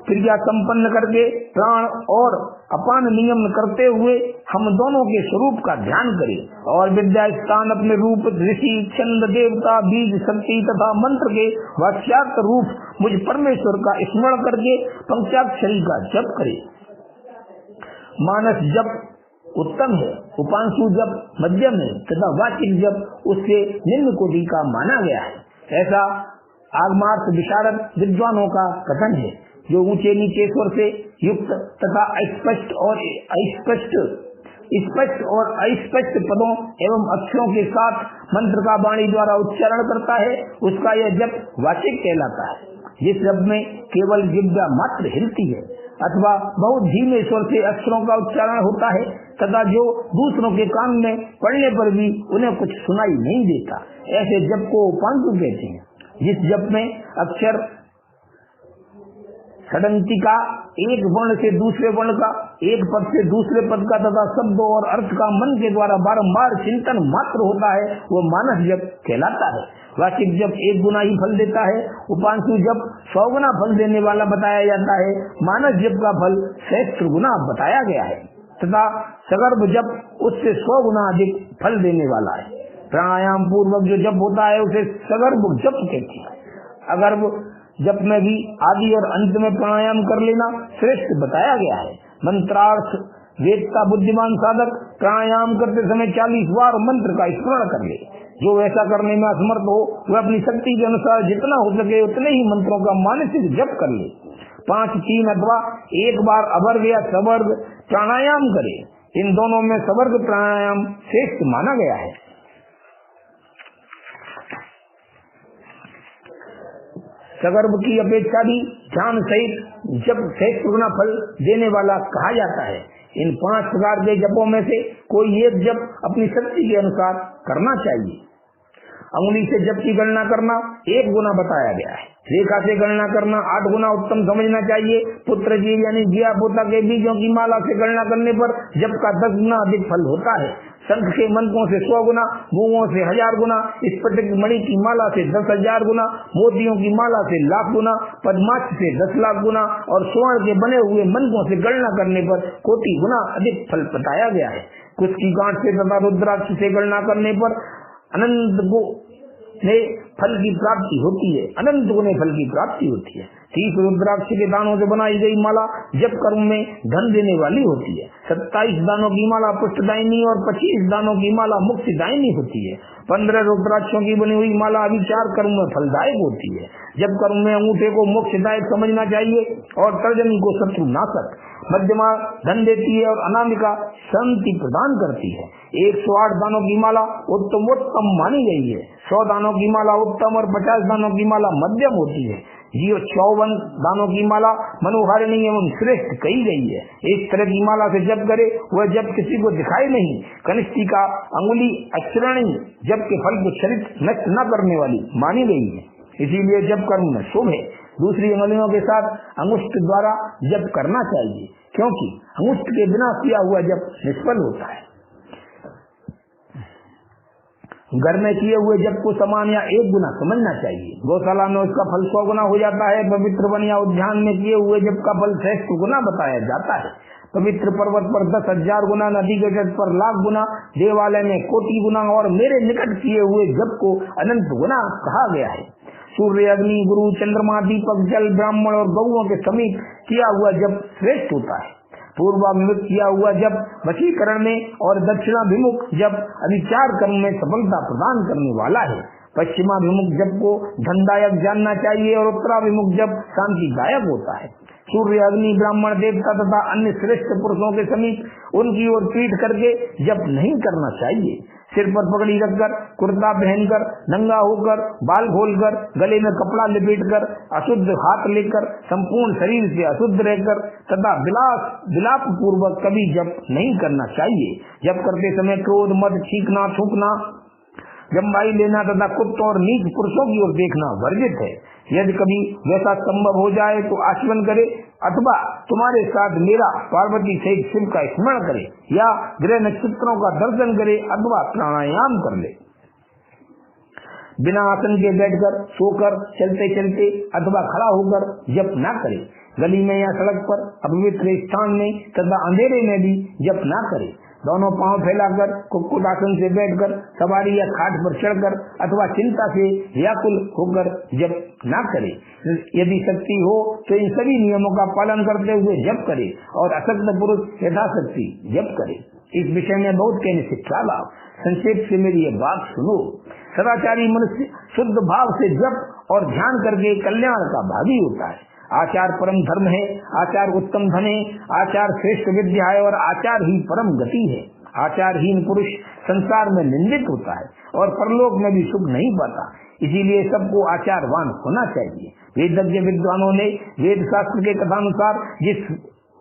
क्रिया संपन्न करके प्राण और अपान नियम करते हुए हम दोनों के स्वरूप का ध्यान करें और विद्या स्थान अपने रूप, ऋषि, छंद, देवता, बीज, शक्ति तथा मंत्र के वाक्यार्थ रूप मुझ परमेश्वर का स्मरण करके पंचाक्षरी का जप करें। मानस जप उत्तम है, उपांशु जप मध्यम है तथा वाचिक जप उससे निम्न कोटि का माना गया है। ऐसा आगमार्थ विशारद विद्वानों का कथन है। जो ऊंचे नीचे स्वर से युक्त तथा अस्पष्ट और अस्पष्ट स्पष्ट और अस्पष्ट पदों एवं अक्षरों के साथ मंत्र का वाणी द्वारा उच्चारण करता है उसका यह जप वाचिक कहलाता है। जिस जप में केवल जिह्वा मात्र हिलती है अथवा बहुत धीमे स्वर से अक्षरों का उच्चारण होता है तथा जो दूसरों के कान में पड़ने पर भी उन्हें कुछ सुनाई नहीं देता, ऐसे जप को उपांशु कहते हैं। जिस जप में अक्षर षडंतिका एक वर्ण से दूसरे वर्ण का, एक पद से दूसरे पद का तथा शब्दों और अर्थ का मन के द्वारा बारंबार चिंतन मात्र होता है वह मानस जप कहलाता है। वाचिक जप 1 गुना ही फल देता है, उपांशु जप 100 गुना फल देने वाला बताया जाता है। मानस जप का फल 600 गुना बताया गया है तथा सगर्भ जप उससे 100 गुना अधिक फल देने वाला है। प्राणायाम पूर्वक जो जप होता है उसे सगर्भ जप कहते हैं। अगर्भ जप में भी आदि और अंत में प्राणायाम कर लेना श्रेष्ठ बताया गया है। मंत्रार्थ वेदता बुद्धिमान साधक प्राणायाम करते समय 40 बार मंत्र का स्मरण कर ले। जो ऐसा करने में असमर्थ हो वह अपनी शक्ति के अनुसार जितना हो सके उतने ही मंत्रों का मानसिक जप कर ले। 5, 3 अथवा 1 बार अवर्ग या सवर्ग प्राणायाम करे। इन दोनों में सवर्ग प्राणायाम श्रेष्ठ माना गया है। सगर्भ की अपेक्षा भी ध्यान सहित जप 600 गुना फल देने वाला कहा जाता है। इन 5 प्रकार के जपों में से कोई एक जप अपनी शक्ति के अनुसार करना चाहिए। अंगुली से जप की गणना करना 1 गुना बताया गया है। रेखा से गणना करना 8 गुना उत्तम समझना चाहिए। पुत्र जी यानी जिया पोता के बीजों की माला से गणना करने पर जप का 10 गुना अधिक फल होता है। शंख के मनकों से 100 गुना, मूंगों से 1000 गुना, स्फटिक मणि की माला से 10,000 गुना, मोतियों की माला से लाख गुना, पद्माक्ष से 10 लाख गुना और स्वर्ण के बने हुए मनकों से गणना करने पर कोटि गुना अधिक फल बताया गया है। कुछ की गांठ से तथा रुद्राक्ष से गणना करने पर अनंत गुणे फल की प्राप्ति होती है। अनंत गुणे फल की प्राप्ति होती है। 30 रुद्राक्ष के दानों से बनाई गई माला जप कर्म में धन देने वाली होती है। 27 दानों की माला पुष्टदायिनी और 25 दानों की माला मुक्तिदायिनी होती है। 15 रुद्राक्षों की बनी हुई माला अभिचार कर्म में फलदायक होती है। जब कर्म में अंगूठे को मोक्षदायक समझना चाहिए और तर्जनी को शत्रु नाशक। मध्यमा धन देती है और अनामिका शांति प्रदान करती है। 108 दानों की माला उत्तम मानी गई है। 100 दानों की माला उत्तम और 50 दानों की माला मध्यम होती है। 54 दानों की माला मनोहारिणी एवं श्रेष्ठ कही गई है। इस तरह की माला से जप करे वह जप किसी को दिखाई नहीं। कनिष्ठिका अंगुली अक्षरणी जप के फल को चरित नष्ट न करने वाली मानी गई है, इसीलिए जप कर्म में शुभ है। दूसरी अंगुलियों के साथ अंगुष्ठ द्वारा जप करना चाहिए क्योंकि अंगुष्ठ के बिना किया हुआ जप निष्फल होता है। घर में किए हुए जप को समान या 1 गुना समझना चाहिए। गौशाला में उसका फल 100 गुना हो जाता है। पवित्र वन या उद्यान में किए हुए जप का फल 600 गुना बताया जाता है। पवित्र पर्वत पर 10,000 गुना, नदी के तट पर लाख गुना, देवालय में कोटि गुना और मेरे निकट किए हुए जप को अनंत गुना कहा गया है। सूर्य, अग्नि, गुरु, चंद्रमा, दीपक, जल, ब्राह्मण और गौओं के समीप किया हुआ जप श्रेष्ठ होता है। पूर्वाभिमुख किया हुआ जप वशीकरण में और दक्षिणाभिमुख जप अभिचार कर्म में सफलता प्रदान करने वाला है। पश्चिमाभिमुख जप को धनदायक जानना चाहिए और उत्तराभिमुख जप शांतिदायक होता है। सूर्य, अग्नि, ब्राह्मण, देवता तथा अन्य श्रेष्ठ पुरुषों के समीप उनकी ओर पीठ करके जप नहीं करना चाहिए। सिर पर पगड़ी रखकर, कुर्ता पहनकर, नंगा होकर, बाल खोलकर, गले में कपड़ा लपेटकर, अशुद्ध हाथ लेकर, संपूर्ण शरीर से अशुद्ध रहकर तथा विलाप पूर्वक कभी जप नहीं करना चाहिए। जप करते समय क्रोध, मद, छींकना, थूकना, जम्बाई लेना तथा कुत्तों और नीच पुरुषों की ओर देखना वर्जित है। यदि कभी वैसा संभव हो जाए तो आचमन करे अथवा तुम्हारे साथ मेरा पार्वती सहित शिव का स्मरण करे या ग्रह नक्षत्रों का दर्शन करे अथवा प्राणायाम कर ले। बिना आसन के बैठकर, सोकर, चलते चलते अथवा खड़ा होकर जप न करे। गली में या सड़क पर, अपवित्र स्थान में तथा अंधेरे में भी जप न करे। दोनों पांव फैलाकर, कुक्कुट आसन से बैठकर, सवारी या खाट पर चढ़कर अथवा चिंता से व्याकुल होकर जप न करे। यदि शक्ति हो तो इन सभी नियमों का पालन करते हुए जप करे और अशक्त पुरुष यथाशक्ति जप करे। इस विषय में बहुत कहने से क्या लाभ, संक्षेप से मेरी ये बात सुनो। सदाचारी मनुष्य शुद्ध भाव से जप और ध्यान करके कल्याण का भागी होता है। आचार परम धर्म है, आचार उत्तम धन है, आचार श्रेष्ठ विद्या है और आचार ही परम गति है। आचारहीन पुरुष संसार में निंदित होता है और परलोक में भी सुख नहीं पाता। इसीलिए सबको आचारवान होना चाहिए। वेदज्ञ विद्वानों ने वेद शास्त्र के कथानुसार जिस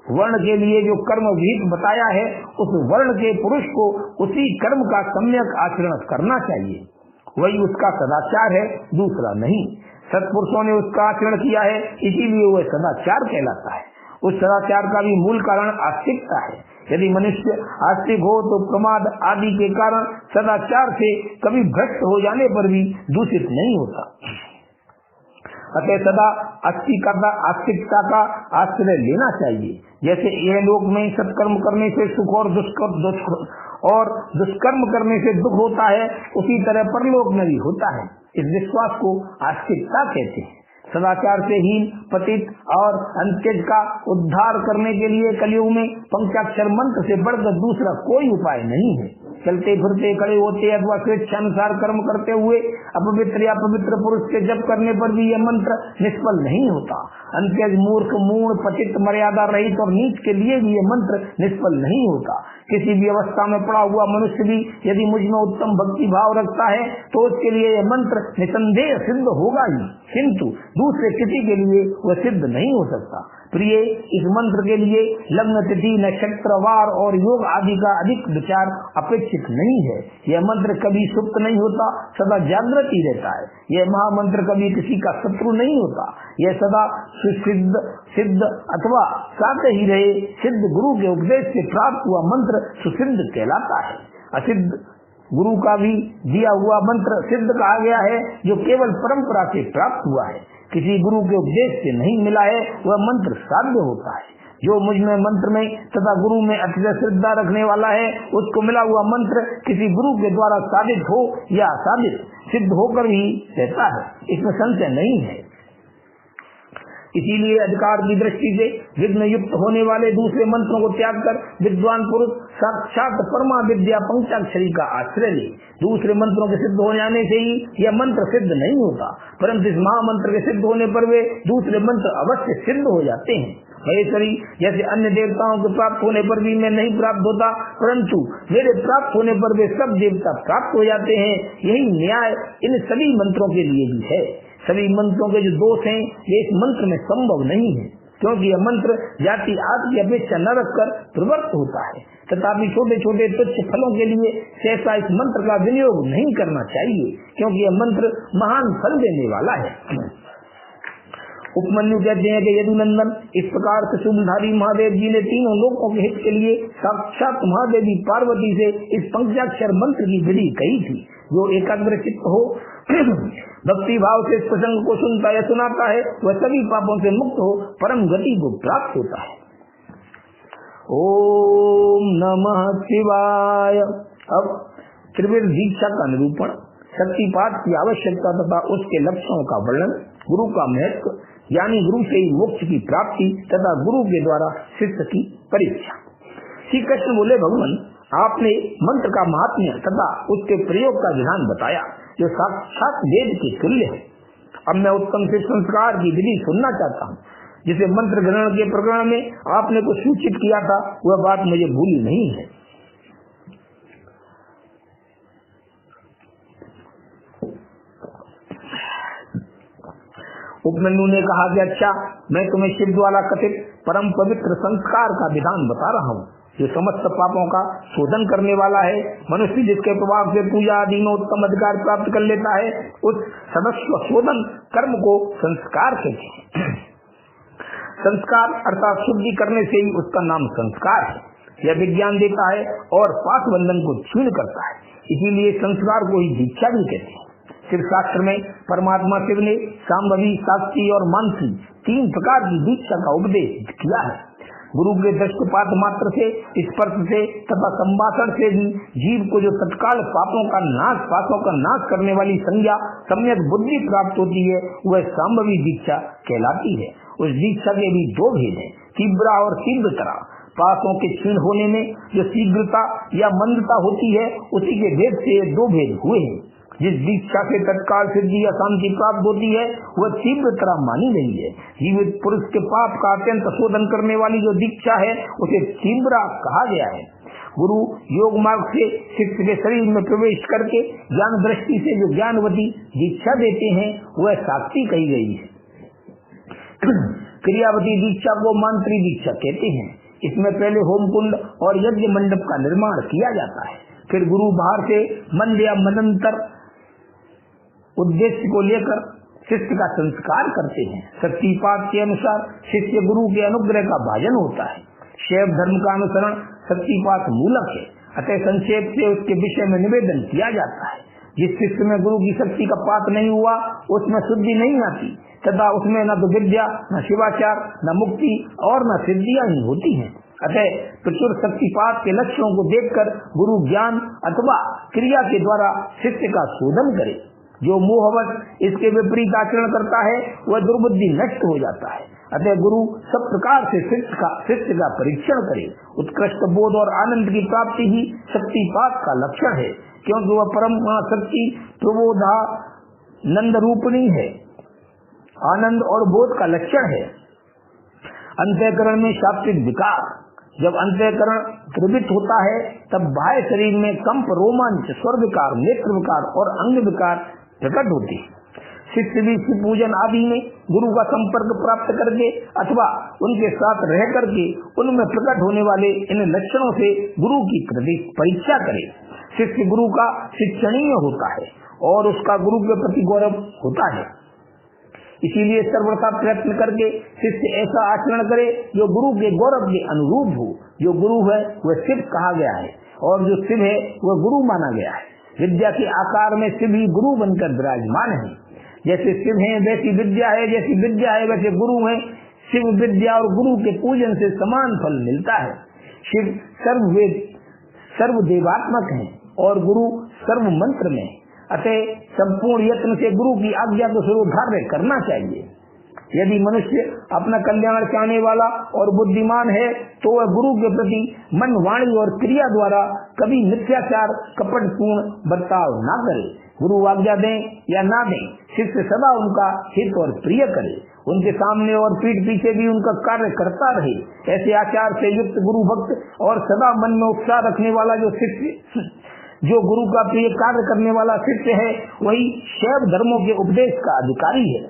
वर्ण के लिए जो कर्म विहित बताया है, उस वर्ण के पुरुष को उसी कर्म का सम्यक आचरण करना चाहिए। वही उसका सदाचार है, दूसरा नहीं। सत्पुरुषों ने उसका आचरण किया है, इसीलिए वह सदाचार कहलाता है। उस सदाचार का भी मूल कारण आस्तिकता है। यदि मनुष्य आस्तिक हो तो प्रमाद आदि के कारण सदाचार से कभी भ्रष्ट हो जाने पर भी दूषित नहीं होता। अतः सदा आस्तिकता का आश्रय लेना चाहिए। जैसे यह लोक में सत्कर्म करने से सुख और दुष्कर्म करने से दुख होता है, उसी तरह परलोक में भी होता है। इस विश्वास को आस्तिकता कहते हैं। सदाचार से हीन, पतित और अंत्यज का उद्धार करने के लिए कलयुग में पंचाक्षर मंत्र से बढ़कर दूसरा कोई उपाय नहीं है। चलते फिरते, खड़े होते अथवा स्वेच्छानुसार कर्म करते हुए अपवित्र या पवित्र पुरुष के जप करने पर भी यह मंत्र निष्फल नहीं होता। अंत्यज, मूर्ख, मूढ़, पतित, मर्यादा रहित और नीच के लिए भी यह मंत्र निष्फल नहीं होता। किसी भी अवस्था में पड़ा हुआ मनुष्य भी यदि मुझ में उत्तम भक्ति भाव रखता है तो उसके लिए यह मंत्र निसंदेह सिद्ध होगा ही, किंतु दूसरे किसी के लिए वह सिद्ध नहीं हो सकता। प्रिय, इस मंत्र के लिए लग्न, तिथि, नक्षत्र, वार और योग आदि का अधिक विचार अपेक्षित नहीं है। यह मंत्र कभी सुप्त नहीं होता, सदा जागृत ही रहता है। यह महामंत्र कभी किसी का शत्रु नहीं होता। यह सदा सिद्ध अथवा साथ ही रहे सिद्ध गुरु के उपदेश से प्राप्त हुआ मंत्र सुसिद्ध कहलाता है। असिद्ध गुरु का भी दिया हुआ मंत्र सिद्ध कहा गया है, जो केवल परंपरा से प्राप्त हुआ है, किसी गुरु के उपदेश से नहीं मिला है, वह मंत्र साध्य होता है। जो मुझ में मंत्र में तथा गुरु में अत्यधिक श्रद्धा रखने वाला है, उसको मिला हुआ मंत्र किसी गुरु के द्वारा साबित हो या असाबित सिद्ध होकर ही रहता है, इसमें संशय नहीं है। इसीलिए अधिकार की दृष्टि से विघ्न युक्त होने वाले दूसरे मंत्रों को त्याग कर विद्वान पुरुष साक्षात परमा विद्या पंचाक्षरी का आश्रय ले। दूसरे मंत्रों के सिद्ध हो जाने से ही यह मंत्र सिद्ध नहीं होता, परंतु इस महामंत्र के सिद्ध होने पर वे दूसरे मंत्र अवश्य सिद्ध हो जाते हैं। महेश्वरी जैसे अन्य देवताओं के प्राप्त होने पर भी मैं नहीं प्राप्त होता, परंतु मेरे प्राप्त होने पर वे सब देवता प्राप्त हो जाते हैं। यही न्याय इन सभी मंत्रों के लिए भी है। सभी मंत्रों के जो दोष हैं, ये इस मंत्र में संभव नहीं है, क्योंकि यह मंत्र जाति आदि की अपेक्षा न रखकर प्रवृत्त होता है। तथापि छोटे छोटे तुच्छ फलों के लिए सहसा इस मंत्र का विनियोग नहीं करना चाहिए, क्योंकि यह मंत्र महान फल देने वाला है। उपमन्यु कहते हैं कि यदुनंदन, इस प्रकार से शुभधारी महादेव जी ने तीनों लोकों के हित के लिए साक्षात महादेवी पार्वती से इस पंचाक्षर मंत्र की विधि कही थी। जो एकाग्र चित्त हो, भक्ति भाव से इस प्रसंग को सुनता या सुनाता है, वह सभी पापों से मुक्त हो परम गति को प्राप्त होता है। ओम नमः शिवाय। अब त्रिविध दीक्षा का निरूपण, शक्तिपात की आवश्यकता तथा उसके लक्षणों का वर्णन, गुरु का महत्व यानी गुरु से ही मोक्ष की प्राप्ति तथा गुरु के द्वारा शिष्य की परीक्षा। श्री कृष्ण बोले, भगवान आपने मंत्र का महात्म्य तथा उसके प्रयोग का विधान बताया, जो साक्षात वेद के तुल्य है। अब मैं उत्तम से संस्कार की विधि सुनना चाहता हूँ, जिसे मंत्र ग्रहण के प्रकरण में आपने कुछ सूचित किया था, वह बात मुझे भूली नहीं है। उपमन्यु ने कहा कि अच्छा, मैं तुम्हें शिव द्वारा कथित परम पवित्र संस्कार का विधान बता रहा हूँ, जो समस्त पापों का शोधन करने वाला है। मनुष्य जिसके प्रभाव से पूजा आदि में उत्तम अधिकार प्राप्त कर लेता है, उस सदस्व शोधन कर्म को संस्कार कहते हैं। संस्कार अर्थात शुद्धि करने से ही उसका नाम संस्कार है। यह विज्ञान देता है और पाप बंधन को क्षीण करता है, इसीलिए संस्कार को ही दीक्षा भी कहते हैं। शिव शास्त्र में परमात्मा शिव ने सांभवी, साक्षी और मानसी तीन प्रकार की दीक्षा का उपदेश किया है। गुरु के दृष्टपात मात्र से, स्पर्श से तथा संभाषण से भी जीव को जो तत्काल पापों का नाश करने वाली संज्ञा सम्यक बुद्धि प्राप्त होती है, वह सांभवी दीक्षा कहलाती है। उस दीक्षा के भी दो भेद हैं, तीव्रा और तीव्रतरा। पापों के क्षीण होने में जो शीघ्रता या मंदता होती है, उसी के भेद से ये दो भेद हुए हैं। जिस दीक्षा से तत्काल सिद्धि या शांति प्राप्त होती है, वह तीव्रतरा मानी गई है। जीवित पुरुष के पाप का अत्यंत शोधन करने वाली जो दीक्षा है, उसे तीव्रा कहा गया है। गुरु योग मार्ग से शिष्य के शरीर में प्रवेश करके ज्ञान दृष्टि से जो ज्ञानवती दीक्षा देते हैं वह शाक्ति कही गई है। क्रियावती दीक्षा को मंत्री दीक्षा कहते हैं। इसमें पहले होम कुंड और यज्ञ मंडप का निर्माण किया जाता है। फिर गुरु बाहर से मंद या मनंतर उद्देश्य को लेकर शिष्य का संस्कार करते हैं। शक्तिपात के अनुसार शिष्य गुरु के अनुग्रह का भाजन होता है। शैव धर्म का अनुसरण शक्तिपात मूलक है, अतः संक्षेप से उसके विषय में निवेदन किया जाता है। जिस शिष्य में गुरु की शक्ति का पात नहीं हुआ उसमें शुद्धि नहीं आती तथा उसमें न तो विद्या, न शिवाचार, न मुक्ति और न सिद्धियां ही होती हैं। अतः प्रचुर शक्तिपात के लक्षणों को देखकर गुरु ज्ञान अथवा क्रिया के द्वारा शिष्य का शोधन करे। जो मोहवश इसके विपरीत आचरण करता है वह दुर्बुद्धि नष्ट हो जाता है। अतः गुरु सब प्रकार से शिष्य का परीक्षण करे। उत्कृष्ट बोध और आनंद की प्राप्ति ही शक्तिपात का लक्षण है, क्योंकि वह परम शक्ति प्रबोधा नंद रूपणी है, आनंद और बोध का लक्षण है। अंतःकरण में शाब्दिक विकार, जब अंतःकरण द्रवित होता है तब बाह्य शरीर में कंप, रोमांच, स्वर विकार, नेत्र विकार और अंग विकार प्रकट होते हैं। शिष्य भी शिव पूजन आदि में गुरु का संपर्क प्राप्त करके अथवा उनके साथ रह करके उनमें प्रकट होने वाले इन लक्षणों से गुरु की परीक्षा करे। शिष्य गुरु का शिक्षणीय होता है और उसका गुरु के प्रति गौरव होता है। इसीलिए सर्वथा प्रयत्न करके शिष्य ऐसा आचरण करे जो गुरु के गौरव के अनुरूप हो। जो गुरु है वह शिव कहा गया है और जो शिव है वह गुरु माना गया है। विद्या के आकार में शिव ही गुरु बनकर विराजमान है। जैसे शिव है वैसी विद्या है, जैसी विद्या है वैसे गुरु है। शिव विद्या और गुरु के पूजन से समान फल मिलता है। शिव सर्वदेवात्मक है और गुरु सर्व मंत्र में। अतः संपूर्ण यत्न से गुरु की आज्ञा को शिरोधार्य करना चाहिए। यदि मनुष्य अपना कल्याण चाहने वाला और बुद्धिमान है तो वह गुरु के प्रति मन, वाणी और क्रिया द्वारा कभी मिथ्याचार, कपटपूर्ण बर्ताव न करे। गुरु आज्ञा दें या ना दें, शिष्य सदा उनका हित और प्रिय करे। उनके सामने और पीठ पीछे भी उनका कार्य करता रहे। ऐसे आचार से युक्त गुरु भक्त और सदा मन में उत्साह रखने वाला जो गुरु का प्रिय कार्य करने वाला शिष्य है वही शैव धर्मों के उपदेश का अधिकारी है।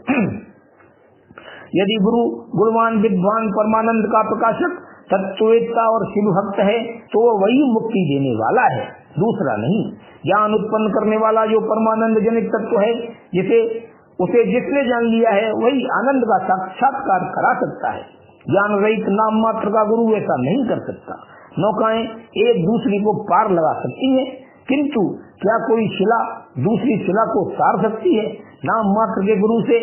यदि गुरु गुणवान, विद्वान, परमानंद का प्रकाशक, तत्ववेत्ता और शिव भक्त है तो वही मुक्ति देने वाला है, दूसरा नहीं। ज्ञान उत्पन्न करने वाला जो परमानंद जनित तत्व है, उसे जिसने जान लिया है वही आनंद का साक्षात्कार करा सकता है। ज्ञान रहित नाम मात्र का गुरु ऐसा नहीं कर सकता। नौकाएं एक दूसरी को पार लगा सकती हैं, किंतु क्या कोई शिला दूसरी शिला को तार सकती है? नाम मात्र के गुरु से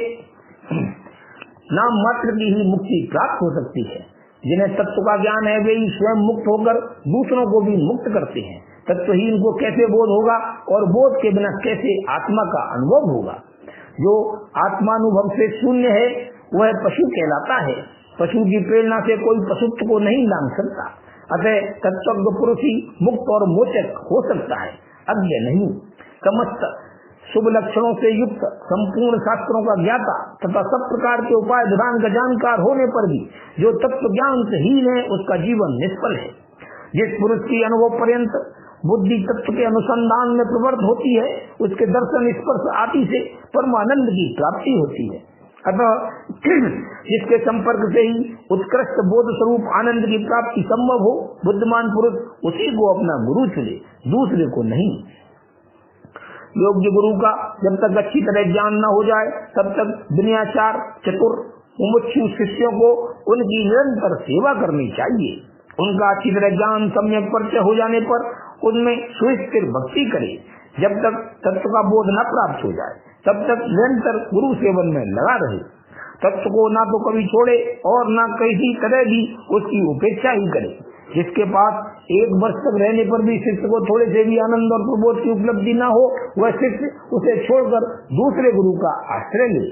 नाम मात्र की ही मुक्ति प्राप्त हो सकती है। जिन्हें तत्व का ज्ञान है वे ही स्वयं मुक्त होकर दूसरों को भी मुक्त करते हैं। तत्वहीन को कैसे बोध होगा और बोध के बिना कैसे आत्मा का अनुभव होगा? जो आत्मानुभव से शून्य है वह पशु कहलाता है। पशु की प्रेरणा से कोई पशुत्व को नहीं लांघ सकता। अतः तत्वज्ञ पुरुष ही मुक्त और मोचक हो सकता है, अज्ञ नहीं। समस्त शुभ लक्षणों से युक्त, संपूर्ण शास्त्रों का ज्ञाता तथा सब प्रकार के उपाय विधान का जानकार होने पर भी जो तत्व ज्ञान से हीन है उसका जीवन निष्फल है। जिस पुरुष की अनुभव पर्यंत बुद्धि तत्व के अनुसंधान में प्रवृत्त होती है उसके दर्शन स्पर्श आदि से परमानंद की प्राप्ति होती है। अतः जिसके संपर्क से ही उत्कृष्ट बोध स्वरूप आनंद की प्राप्ति संभव हो, बुद्धिमान पुरुष उसी को अपना गुरु चुने, दूसरे को नहीं। योग्य गुरु का जब तक अच्छी तरह ज्ञान न हो जाए तब तक विनयाचार, चतुर, मुमुक्षु शिष्यों को उनकी निरंतर सेवा करनी चाहिए। उनका अच्छी तरह ज्ञान सम्यक परिचय हो जाने पर उनमें सुस्थिर भक्ति करे। जब तक तत्व का बोध न प्राप्त हो जाए तब तक निरंतर गुरु सेवन में लगा रहे। तत्व को ना तो कभी छोड़े और न किसी तरह भी उसकी उपेक्षा ही करे। जिसके पास 1 वर्ष तक रहने पर भी शिष्य को थोड़े से भी आनंद और प्रबोध की उपलब्धि न हो वह शिष्य उसे छोड़कर दूसरे गुरु का आश्रय ले।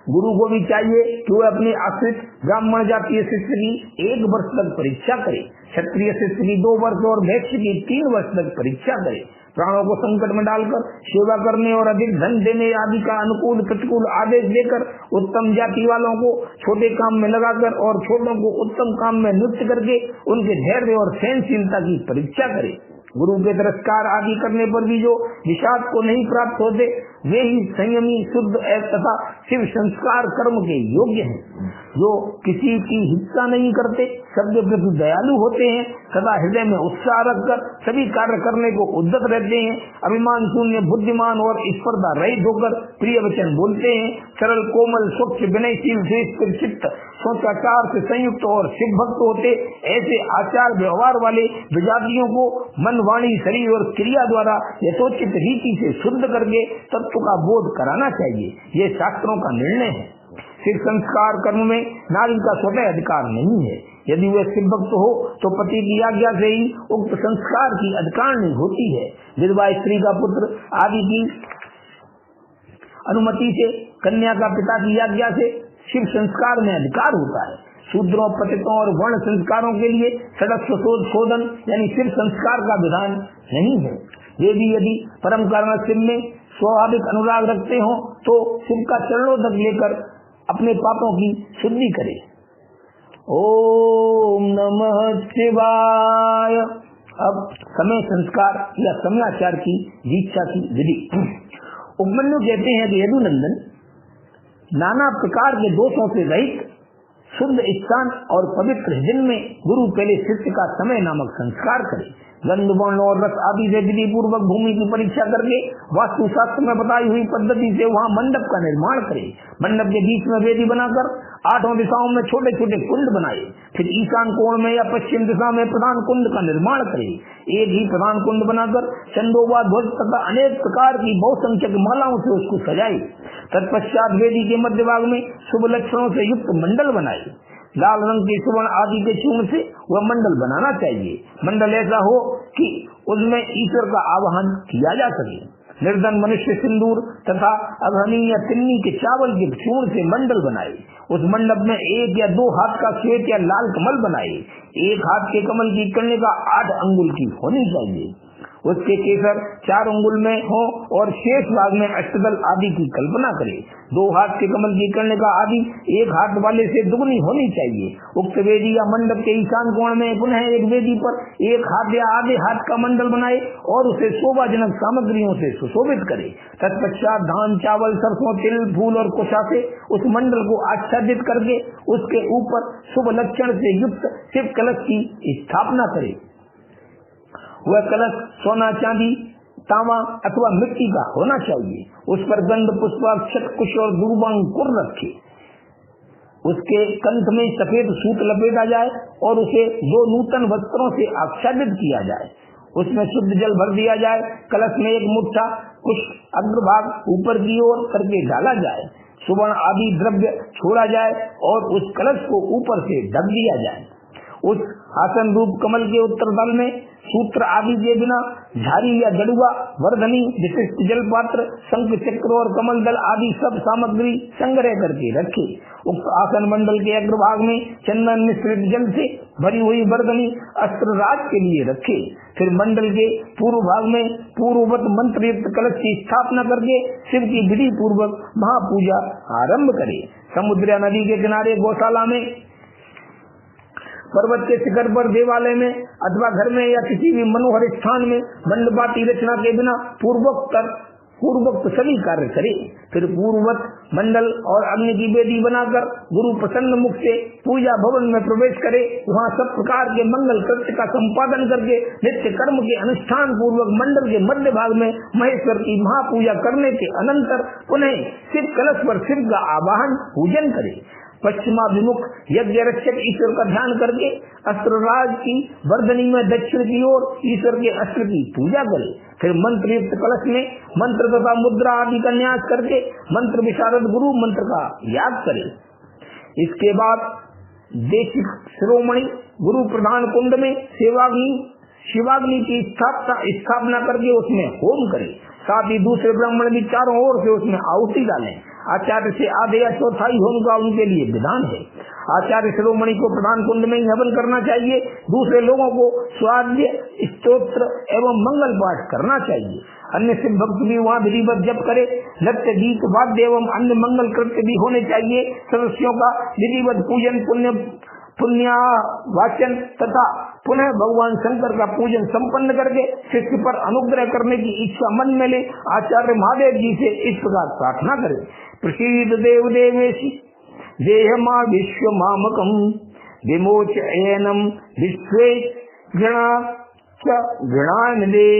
गुरु को भी चाहिए कि वह अपने आश्रित ब्राह्मण जातीय शिष्य की 1 वर्ष तक परीक्षा करे, क्षत्रिय शिष्य की 2 वर्ष और वैश्य की 3 वर्ष तक परीक्षा करे। प्राणों को संकट में डालकर सेवा करने और अधिक धन देने आदि का अनुकूल प्रतिकूल आदेश देकर उत्तम जाति वालों को छोटे काम में लगाकर और छोटों को उत्तम काम में नियुक्त करके उनके धैर्य और सहनशीलता की परीक्षा करे। गुरु के तिरस्कार आदि करने पर भी जो विषाद को नहीं प्राप्त होते वे ही संयमी शुद्ध तथा शिव संस्कार कर्म के योग्य हैं। जो किसी की हिंसा नहीं करते, सबके प्रति दयालु होते हैं, सदा हृदय में उत्साह रखकर सभी कार्य करने को उद्यत रहते हैं, अभिमान शून्य बुद्धिमान और स्पर्धा रहित होकर प्रिय वचन बोलते हैं, सरल कोमल स्वच्छ विनयशील श्रेष्ठ चित्त सोचाचार से संयुक्त और शिव भक्त होते। ऐसे आचार व्यवहार वाले विजातियों को मन वाणी शरीर और क्रिया द्वारा यथोचित रीति से शुद्ध करके तत्व का बोध कराना चाहिए। ये शास्त्रों का निर्णय है। शिव संस्कार कर्म में नारी का स्वतः अधिकार नहीं है। यदि वह शिव भक्त हो तो पति की आज्ञा से ही उक्त संस्कार की अधिकारिणी होती है। विधवा स्त्री का पुत्र आदि की अनुमति से, कन्या का पिता की आज्ञा से शिव संस्कार में अधिकार होता है। शूद्रों पतितों और वर्ण संस्कारों के लिए सदस्य शोधन यानी शिव संस्कार का विधान नहीं है। वे भी यदि परम कारण शिव में स्वाभाविक अनुराग रखते हो तो शिव का चरणों तक लेकर अपने पापों की शुद्धि करे। ओम नमः शिवाय। अब समय संस्कार या समयाचार की दीक्षा की विधि। उपमन्यु कहते हैं कि यदुनंदन नाना प्रकार के दोषों से रहित शुद्ध स्थान और पवित्र दिन में गुरु पहले शिष्य का समय नामक संस्कार करे। गंध वर्ण और रस आदि से विधि पूर्वक भूमि की परीक्षा करके वास्तु शास्त्र में बताई हुई पद्धति से वहाँ मंडप का निर्माण करे। मंडप के बीच में वेदी बनाकर 8 दिशाओं में छोटे छोटे कुंड बनाए। फिर ईशान कोण में या पश्चिम दिशा में प्रधान कुंड का निर्माण करे। एक ही प्रधान कुंड बनाकर चंदोबा ध्वज तथा अनेक प्रकार की बहुसंख्यक मालाओं से उसको सजाए। तत्पश्चात वेदी के मध्य भाग में शुभ लक्षणों से युक्त मंडल बनाए। लाल रंग के सुवर्ण आदि के चूर्ण से वह मंडल बनाना चाहिए। मंडल ऐसा हो कि उसमें ईश्वर का आवाहन किया जा सके। निर्धन मनुष्य सिंदूर तथा अघनी या तिन्नी के चावल के चूर्ण से मंडल बनाए। उस मंडप में 1 या 2 हाथ का श्वेत या लाल कमल बनाए। 1 हाथ के कमल की कर्णिका 8 अंगुल की होनी चाहिए। उसके केसर 4 अंगुल में हो और शेष भाग में अष्टदल आदि की कल्पना करे। 2 हाथ के कमल की कर्णिका आदि 1 हाथ वाले से दुगनी होनी चाहिए। उक्त वेदी या मंडप के ईशान कोण में पुनः एक वेदी पर 1 हाथ या आधे हाथ का मंडल बनाए और उसे शोभाजनक सामग्रियों से सुशोभित करे। तत्पश्चात धान चावल सरसों तिल फूल और कुशा से उस मंडल को आच्छादित करके उसके ऊपर शुभ लक्षण से युक्त शिव कलश की स्थापना करे। वह कलश सोना चांदी तांबा अथवा मिट्टी का होना चाहिए। उस पर गंध पुष्पाक्षत कुश और दूर्वांकुर रखे। उसके कंठ में सफेद सूत लपेटा जाए और उसे 2 नूतन वस्त्रों से आच्छादित किया जाए। उसमें शुद्ध जल भर दिया जाए। कलश में 1 मुट्ठा कुश अग्रभाग ऊपर की ओर करके डाला जाए। सुवर्ण आदि द्रव्य छोड़ा जाए और उस कलश को ऊपर से ढक दिया जाए। उस आसन रूप कमल के उत्तर तल में सूत्र आदि के बिना झारी या जड़ुआ वर्धनी विशिष्ट जल पात्र शंख चक्र और कमल दल आदि सब सामग्री संग्रह करके रखे। उक्त आसन मंडल के अग्रभाग में चंदन मिश्रित जल से भरी हुई वर्धनी अस्त्र राज के लिए रखे। फिर मंडल के पूर्व भाग में पूर्ववत मंत्र युक्त कलश की स्थापना करके शिव की विधि पूर्वक महापूजा आरंभ करे। समुद्र नदी के किनारे गौशाला में पर्वत के शिखर पर देवालय में अथवा घर में या किसी भी मनोहर स्थान में मंडपाती रचना के बिना पूर्वोक्त सभी कार्य करे। फिर पूर्ववत मंडल और अग्नि की वेदी बनाकर गुरु प्रसन्न मुख से पूजा भवन में प्रवेश करे। वहाँ सब प्रकार के मंगल कृत्य का संपादन करके नित्य कर्म के अनुष्ठान पूर्वक मंडल के मध्य भाग में महेश्वर की महापूजा करने के अनंतर पुनः शिव कलश पर शिव का आवाहन पूजन करे। पश्चिमाभिमुख यज्ञ रक्षक ईश्वर का ध्यान करके अस्त्रराज की वर्धनी में दक्षिण की ओर ईश्वर के अस्त्र की पूजा करे। फिर मंत्र युक्त कलश में मंत्र तथा मुद्रा आदि का न्यास करके मंत्र विशारद गुरु मंत्र का याद करे। इसके बाद देशिक शिरोमणि गुरु प्रधान कुंड में शिवाग्नि की स्थापना करके उसमें होम करे। साथ ही दूसरे ब्राह्मण भी चारों ओर से उसमें आहुति डालें। आचार्य से आधे या चौथाई होम का उनके लिए विधान है। आचार्य शिरोमणि को प्रधान कुंड में ही हवन करना चाहिए। दूसरे लोगों को स्वाध्य, स्तोत्र एवं मंगल पाठ करना चाहिए। अन्य शिव भक्त भी वहाँ विधिवत जप करे। नृत्य, गीत, वाद्य एवं अन्य मंगल कृत्य भी होने चाहिए। सदस्यों का विधिवत पूजन, पुण्य वाचन तथा पुनः भगवान शंकर का पूजन संपन्न करके शिष्य पर अनुग्रह करने की इच्छा मन में ले आचार्य महादेव जी से इस प्रकार प्रार्थना करे। प्रसीद देव देवेशी देहमा विश्व मामकम विमोचयनम विश्वे घृणानिदे।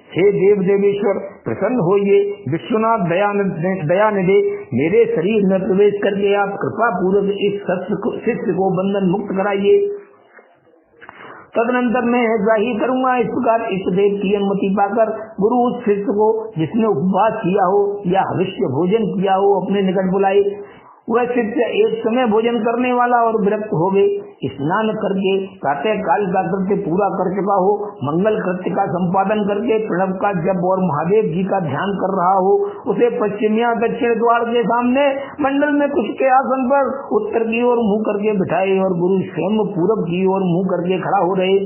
हे देव देवेश्वर प्रसन्न होइए, विश्वनाथ दयानिधे, मेरे शरीर में प्रवेश करके आप कृपा पूर्वक इस शिष्य को बंधन मुक्त कराइए। तदनंतर मैं ऐसा ही करूंगा। इस प्रकार इष्ट देव की अनुमति पाकर गुरु उस शिष्य को जिसने उपवास किया हो या हविष्य भोजन किया हो अपने निकट बुलाए। वह शिष्य एक समय भोजन करने वाला और विरक्त हो गए। स्नान करके प्रातः काल का कृत्य पूरा कर चुका हो, मंगल कृत्य का संपादन करके प्रणव का जप और महादेव जी का ध्यान कर रहा हो, उसे पश्चिम या दक्षिण द्वार के सामने मंडल में कुछ के आसन पर उत्तर की ओर मुंह करके बिठाए और गुरु स्वयं पूरब की ओर मुंह करके खड़ा हो रहे।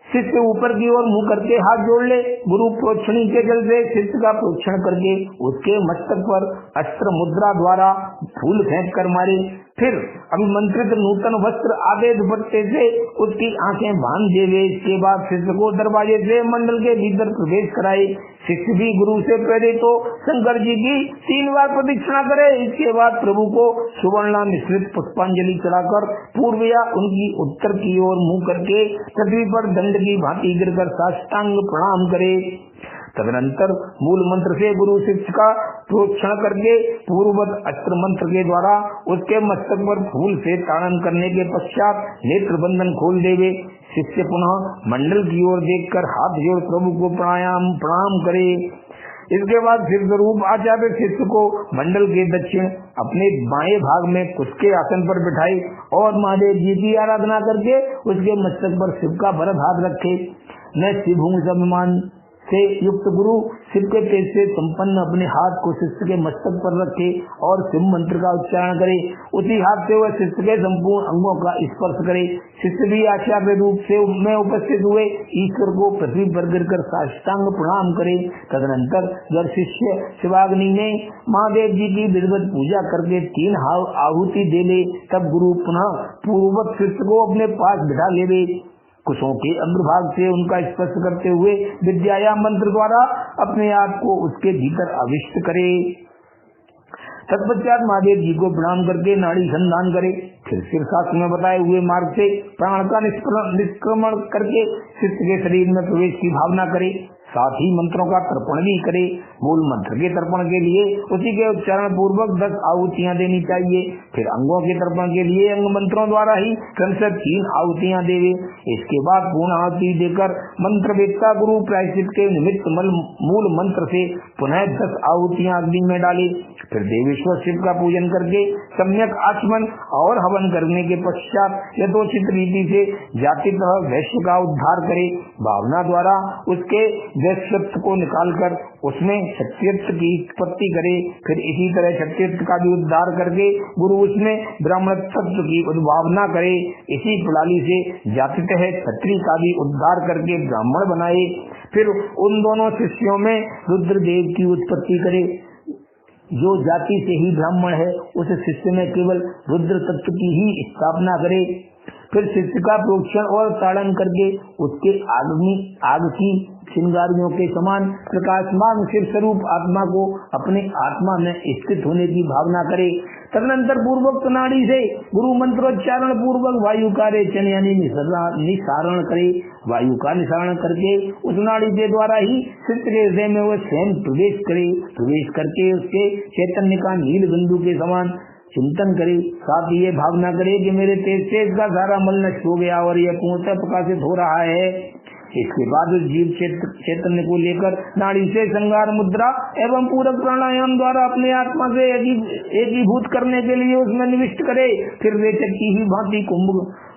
शिष्य ऊपर की ओर मुंह करके हाथ जोड़ ले। गुरु प्रोक्षणी के जल से शिष्य का प्रोक्षण करके उसके मस्तक पर अस्त्र मुद्रा द्वारा फूल फेंक कर मारे। फिर अभिमंत्रित नूतन वस्त्र आधे दुपट्टे से उसकी आंखें बांध देवे। इसके बाद शिष्य को दरवाजे से मंडल के भीतर प्रवेश कराए। शिष्य भी गुरु से प्रेरित हो शंकर जी की 3 बार प्रदक्षिणा करे। इसके बाद प्रभु को सुवर्णा मिश्रित पुष्पांजलि चढ़ाकर पूर्व या उनकी उत्तर की ओर मुंह करके पृथ्वी पर दंड की भांति गिरकर साष्टांग प्रणाम करे। तदनंतर मूल मंत्र से गुरु शिष्य का प्रोक्षण करके पूर्ववत अस्त्र मंत्र के द्वारा उसके मस्तक पर फूल से ताड़न करने के पश्चात नेत्र बंधन खोल देवे। शिष्य पुनः मंडल की ओर देखकर हाथ जोड़ प्रभु को प्रणाम करे। इसके बाद शिव स्वरूप आचार्य शिष्य को मंडल के दक्षिण अपने बाएं भाग में कुछ के आसन पर बिठाए और महादेव जी की आराधना करके उसके मस्तक पर शिव का भरत हाथ रखे। मैं शिव हूँ अभिमान से युक्त गुरु शिव के तेज से संपन्न अपने हाथ को शिष्य के मस्तक पर रखे और शिव मंत्र का उच्चारण करे। उसी हाथ से वह शिष्य के संपूर्ण अंगों का स्पर्श करे। शिष्य भी आचार्य रूप से में उपस्थित हुए ईश्वर को पृथ्वी पर गिरकर साष्टांग प्रणाम करे। तदनंतर जब शिष्य शिवाग्नि में महादेव जी की विधिवत पूजा करके 3 आहुति दे ले, तब गुरु पुनः पूर्ववत शिष्य को अपने पास बिठा लेवे। कुशों के अग्रभाग से उनका स्पर्श करते हुए विद्या या मंत्र द्वारा अपने आप को उसके भीतर आविष्ट करे। तत्पश्चात महादेव जी को प्रणाम करके नाड़ी संधान करे। फिर शीर्षास्त्र में बताए हुए मार्ग से प्राण का निष्क्रमण करके शिष्य के शरीर में प्रवेश की भावना करे। साथ ही मंत्रों का तर्पण भी करे। मूल मंत्र के तर्पण के लिए उसी के उच्चारण पूर्वक 10 आहुतियां देनी चाहिए। फिर अंगों के तर्पण के लिए अंग मंत्रों द्वारा ही क्रमशः 3 आहुतियां देवे। इसके बाद पूर्ण आहुति देकर मंत्र वेदता गुरु प्रायश्चित के निमित्त मूल मंत्र से पुनः 10 आहुतियां अग्नि में डाले। फिर देवेश्वर शिव का पूजन करके सम्यक आचमन और हवन करने के पश्चात यथोचित रीति से जातितः वैश्य का उद्धार करे। भावना द्वारा उसके वैश्यत्व को निकालकर उसमें क्षत्रियत्व की उत्पत्ति करे। फिर इसी तरह क्षत्रियत्व का भी उद्धार करके गुरु उसमें ब्राह्मणत्व की उद्भावना करे। इसी प्रणाली से जातितः क्षत्रिय का भी उद्धार करके ब्राह्मण बनाए। फिर उन दोनों शिष्यों में रुद्रदेव की उत्पत्ति करे। जो जाति से ही ब्राह्मण है उस शिष्य में केवल रुद्र तत्व की ही स्थापना करे। फिर शिष्य का प्रोक्षण और ताड़न करके उसके आग की चिंगारियों के समान प्रकाशमान शिव स्वरूप आत्मा को अपने आत्मा में स्थित होने की भावना करे। तदनंतर पूर्वोक्त नाड़ी से गुरु मंत्रोच्चारण पूर्वक वायु का रेचन यानी निसारण करे। वायु का निसारण करके उस नाड़ी के द्वारा ही शिष्य के हृदय में वह स्वयं प्रवेश करे। प्रवेश करके उसके चैतन्य का नील बिंदु के समान चिंतन करे। साथ ही ये भावना करे कि मेरे तेज से इसका सारा मल नष्ट हो गया और यह पूर्णतः प्रकाशित हो रहा है। इसके बाद उस जीव चैतन्य को लेकर नाड़ी से संगार मुद्रा एवं पूरक प्राणायाम द्वारा अपने आत्मा से एकीभूत करने के लिए उसमें निविष्ट करे। फिर रेचक की ही भांति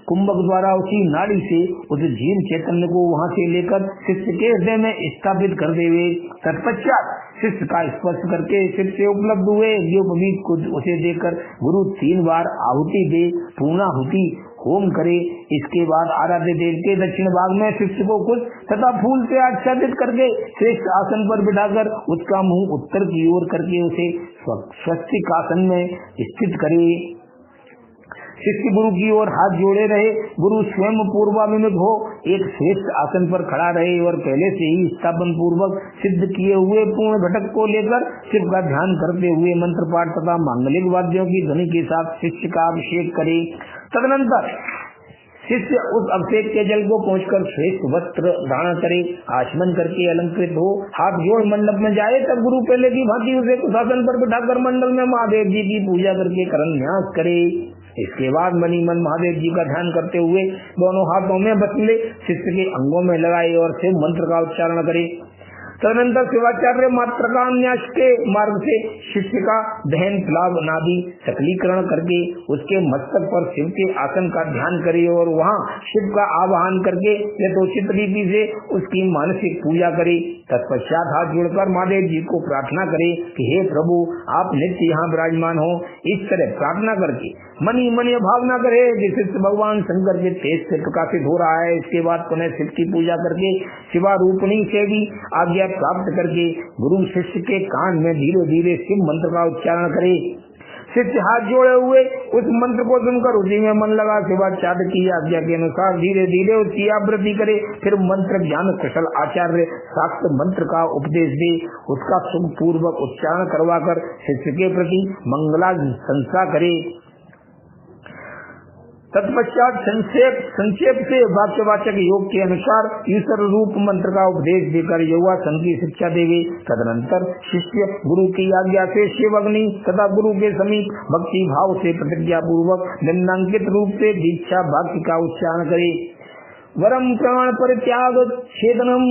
कुंभक द्वारा उसी नाड़ी से उस जीव चैतन्य को वहां से लेकर शिष्य के हृदय में स्थापित कर देवे। तत्पश्चात शिष्य का स्पर्श करके शिष्य से उपलब्ध हुए यज्ञोपवीत को उसे देकर गुरु 3 बार आहुति दे, पूर्णाहुति होम करे। इसके बाद आराध्य देव के दक्षिण भाग में शिष्य को कुछ तथा फूल से आच्छादित करके श्रेष्ठ आसन पर बिठाकर उसका मुंह उत्तर की ओर करके उसे स्वस्तिक आसन में स्थित करे। शिष्य गुरु की ओर हाथ जोड़े रहे। गुरु स्वयं पूर्वाभिमुख हो एक श्रेष्ठ आसन पर खड़ा रहे और पहले से ही स्थापन पूर्वक सिद्ध किए हुए पूर्ण घटक को लेकर शिव का ध्यान करते हुए मंत्र पाठ तथा मांगलिक वाद्यों की ध्वनि के साथ शिष्य का अभिषेक करे। तदनंतर शिष्य उस अभिषेक के जल को पहुंचकर श्रेष्ठ वस्त्र धारण करे, आचमन करके अलंकृत हो, हाथ जोड़ मंडप में जाए। तब गुरु पहले की भांति उसे कुशासन पर बिठाकर मंडल में महादेव जी की पूजा करके करन्यास करे। इसके बाद मनी मन महादेव जी का ध्यान करते हुए दोनों हाथों में बसले शिष्य के अंगों में लगाए और शिव मंत्र का उच्चारण करे। तदनंतर शिवाचार्य मात्रकान्यास के मार्ग से शिष्य का दहन प्लाव नादि सकलीकरण करके उसके मस्तक पर शिव के आसन का ध्यान करे और वहां शिव का आवाहन करके यथोचित रीति से उसकी मानसिक पूजा करे। तत्पश्चात हाथ जोड़कर महादेव जी को प्रार्थना करे कि हे प्रभु, आप नित्य यहाँ विराजमान हो। इस तरह प्रार्थना करके मनी मन भावना करे कि शिष्य भगवान शंकर के तेज से प्रकाशित हो रहा है। इसके बाद पुनः शिव की पूजा करके शिवारूपणी से भी आज्ञा प्राप्त करके गुरु शिष्य के कान में धीरे धीरे शिव मंत्र का उच्चारण करे। शिष्य हाथ जोड़े हुए उस मंत्र को सुनकर उसी में मन लगा। शिवाचार्य की आज्ञा के अनुसार धीरे धीरे उसकी आवृत्ति करे। फिर मंत्र ज्ञान कुशल आचार्य शास्त्र मंत्र का उपदेश दे, उसका सुख पूर्वक उच्चारण करवाकर शिष्य के प्रति मंगलाशंसा करे। तत्पश्चात संक्षेप से वाक्यवाचक योग के अनुसार ईश्वर रूप मंत्र का उपदेश देकर योगासन की शिक्षा देवे। तदनंतर शिष्य गुरु की आज्ञा से शिव अग्नि तथा गुरु के समीप भक्ति भाव से प्रतिज्ञा पूर्वक निम्नांकित रूप से दीक्षा वाक्य का उच्चारण करे। वरम प्राण परित्याग छेदनम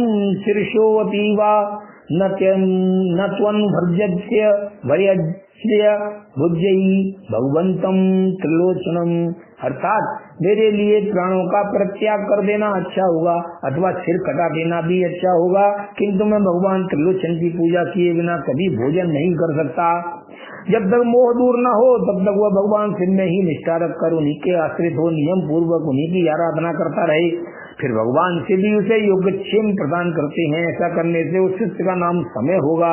शीर्षोऽतीवा न त्वन्भर्जस्य भयज्य भुज्यई भगवंतम त्रिलोचनम। अर्थात मेरे लिए प्राणों का परित्याग कर देना अच्छा होगा अथवा सिर कटा देना भी अच्छा होगा, किंतु मैं भगवान त्रिलोचन की पूजा किए बिना कभी भोजन नहीं कर सकता। जब तक मोह दूर न हो तब तक वह भगवान शिव में ही निष्ठा रखकर उन्हीं के आश्रित हो नियम पूर्वक उन्हीं की आराधना करता रहे। फिर भगवान शिव भी उसे योगक्षेम प्रदान करते हैं। ऐसा करने से उस शिष्य का नाम समय होगा,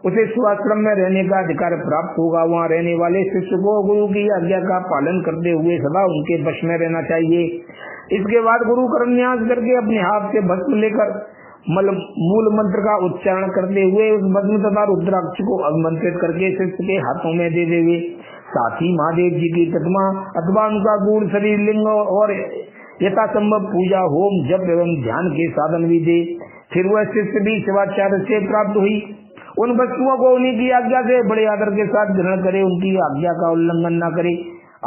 उसे शिवाश्रम में रहने का अधिकार प्राप्त होगा। वहाँ रहने वाले शिष्य को गुरु की आज्ञा का पालन करते हुए सदा उनके वश में रहना चाहिए। इसके बाद गुरु करन्यास करके अपने हाथ से भस्म लेकर मूल मंत्र का उच्चारण करते हुए उस भस्म तथा रुद्राक्ष को अभिमंत्रित करके शिष्य के हाथों में दे देवे। साथ ही महादेव जी की प्रतिमा अथवा उनका गूढ़ शरीर लिंग और यथासंभव पूजा होम जप एवं ध्यान के साधन भी दे। फिर वह शिष्य भी शिवाचार्य से प्राप्त हुई उन वस्तुओं को उन्हीं की आज्ञा से बड़े आदर के साथ ग्रहण करे, उनकी आज्ञा का उल्लंघन न करे।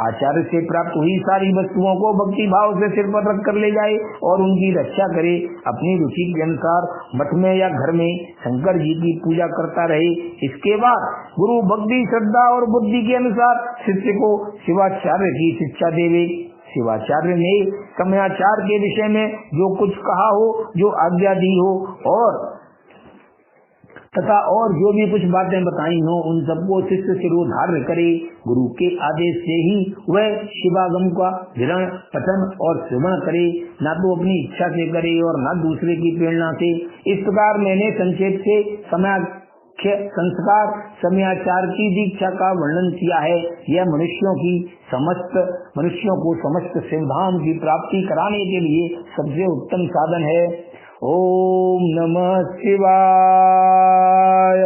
आचार्य से प्राप्त हुई सारी वस्तुओं को भक्ति भाव से सिर पर रख कर ले जाए और उनकी रक्षा करे। अपनी रुचि के अनुसार मठ में या घर में शंकर जी की पूजा करता रहे। इसके बाद गुरु भक्ति श्रद्धा और बुद्धि के अनुसार शिष्य को शिवाचार्य की शिक्षा देवे। शिवाचार्य ने समयाचार के विषय में जो कुछ कहा हो, जो आज्ञा दी हो और जो भी कुछ बातें बताई हो, उन सबको शिष्य शिरोधार्य करे। गुरु के आदेश से ही वह शिवागम का धिरण पठन और श्रवण करे, न तो अपनी इच्छा से करे और न दूसरे की प्रेरणा से। इस प्रकार मैंने संक्षेप से संस्कार समयाचार की दीक्षा का वर्णन किया है। यह मनुष्यों को समस्त शिवधाम की प्राप्ति कराने के लिए सबसे उत्तम साधन है। ओम नमः शिवाय।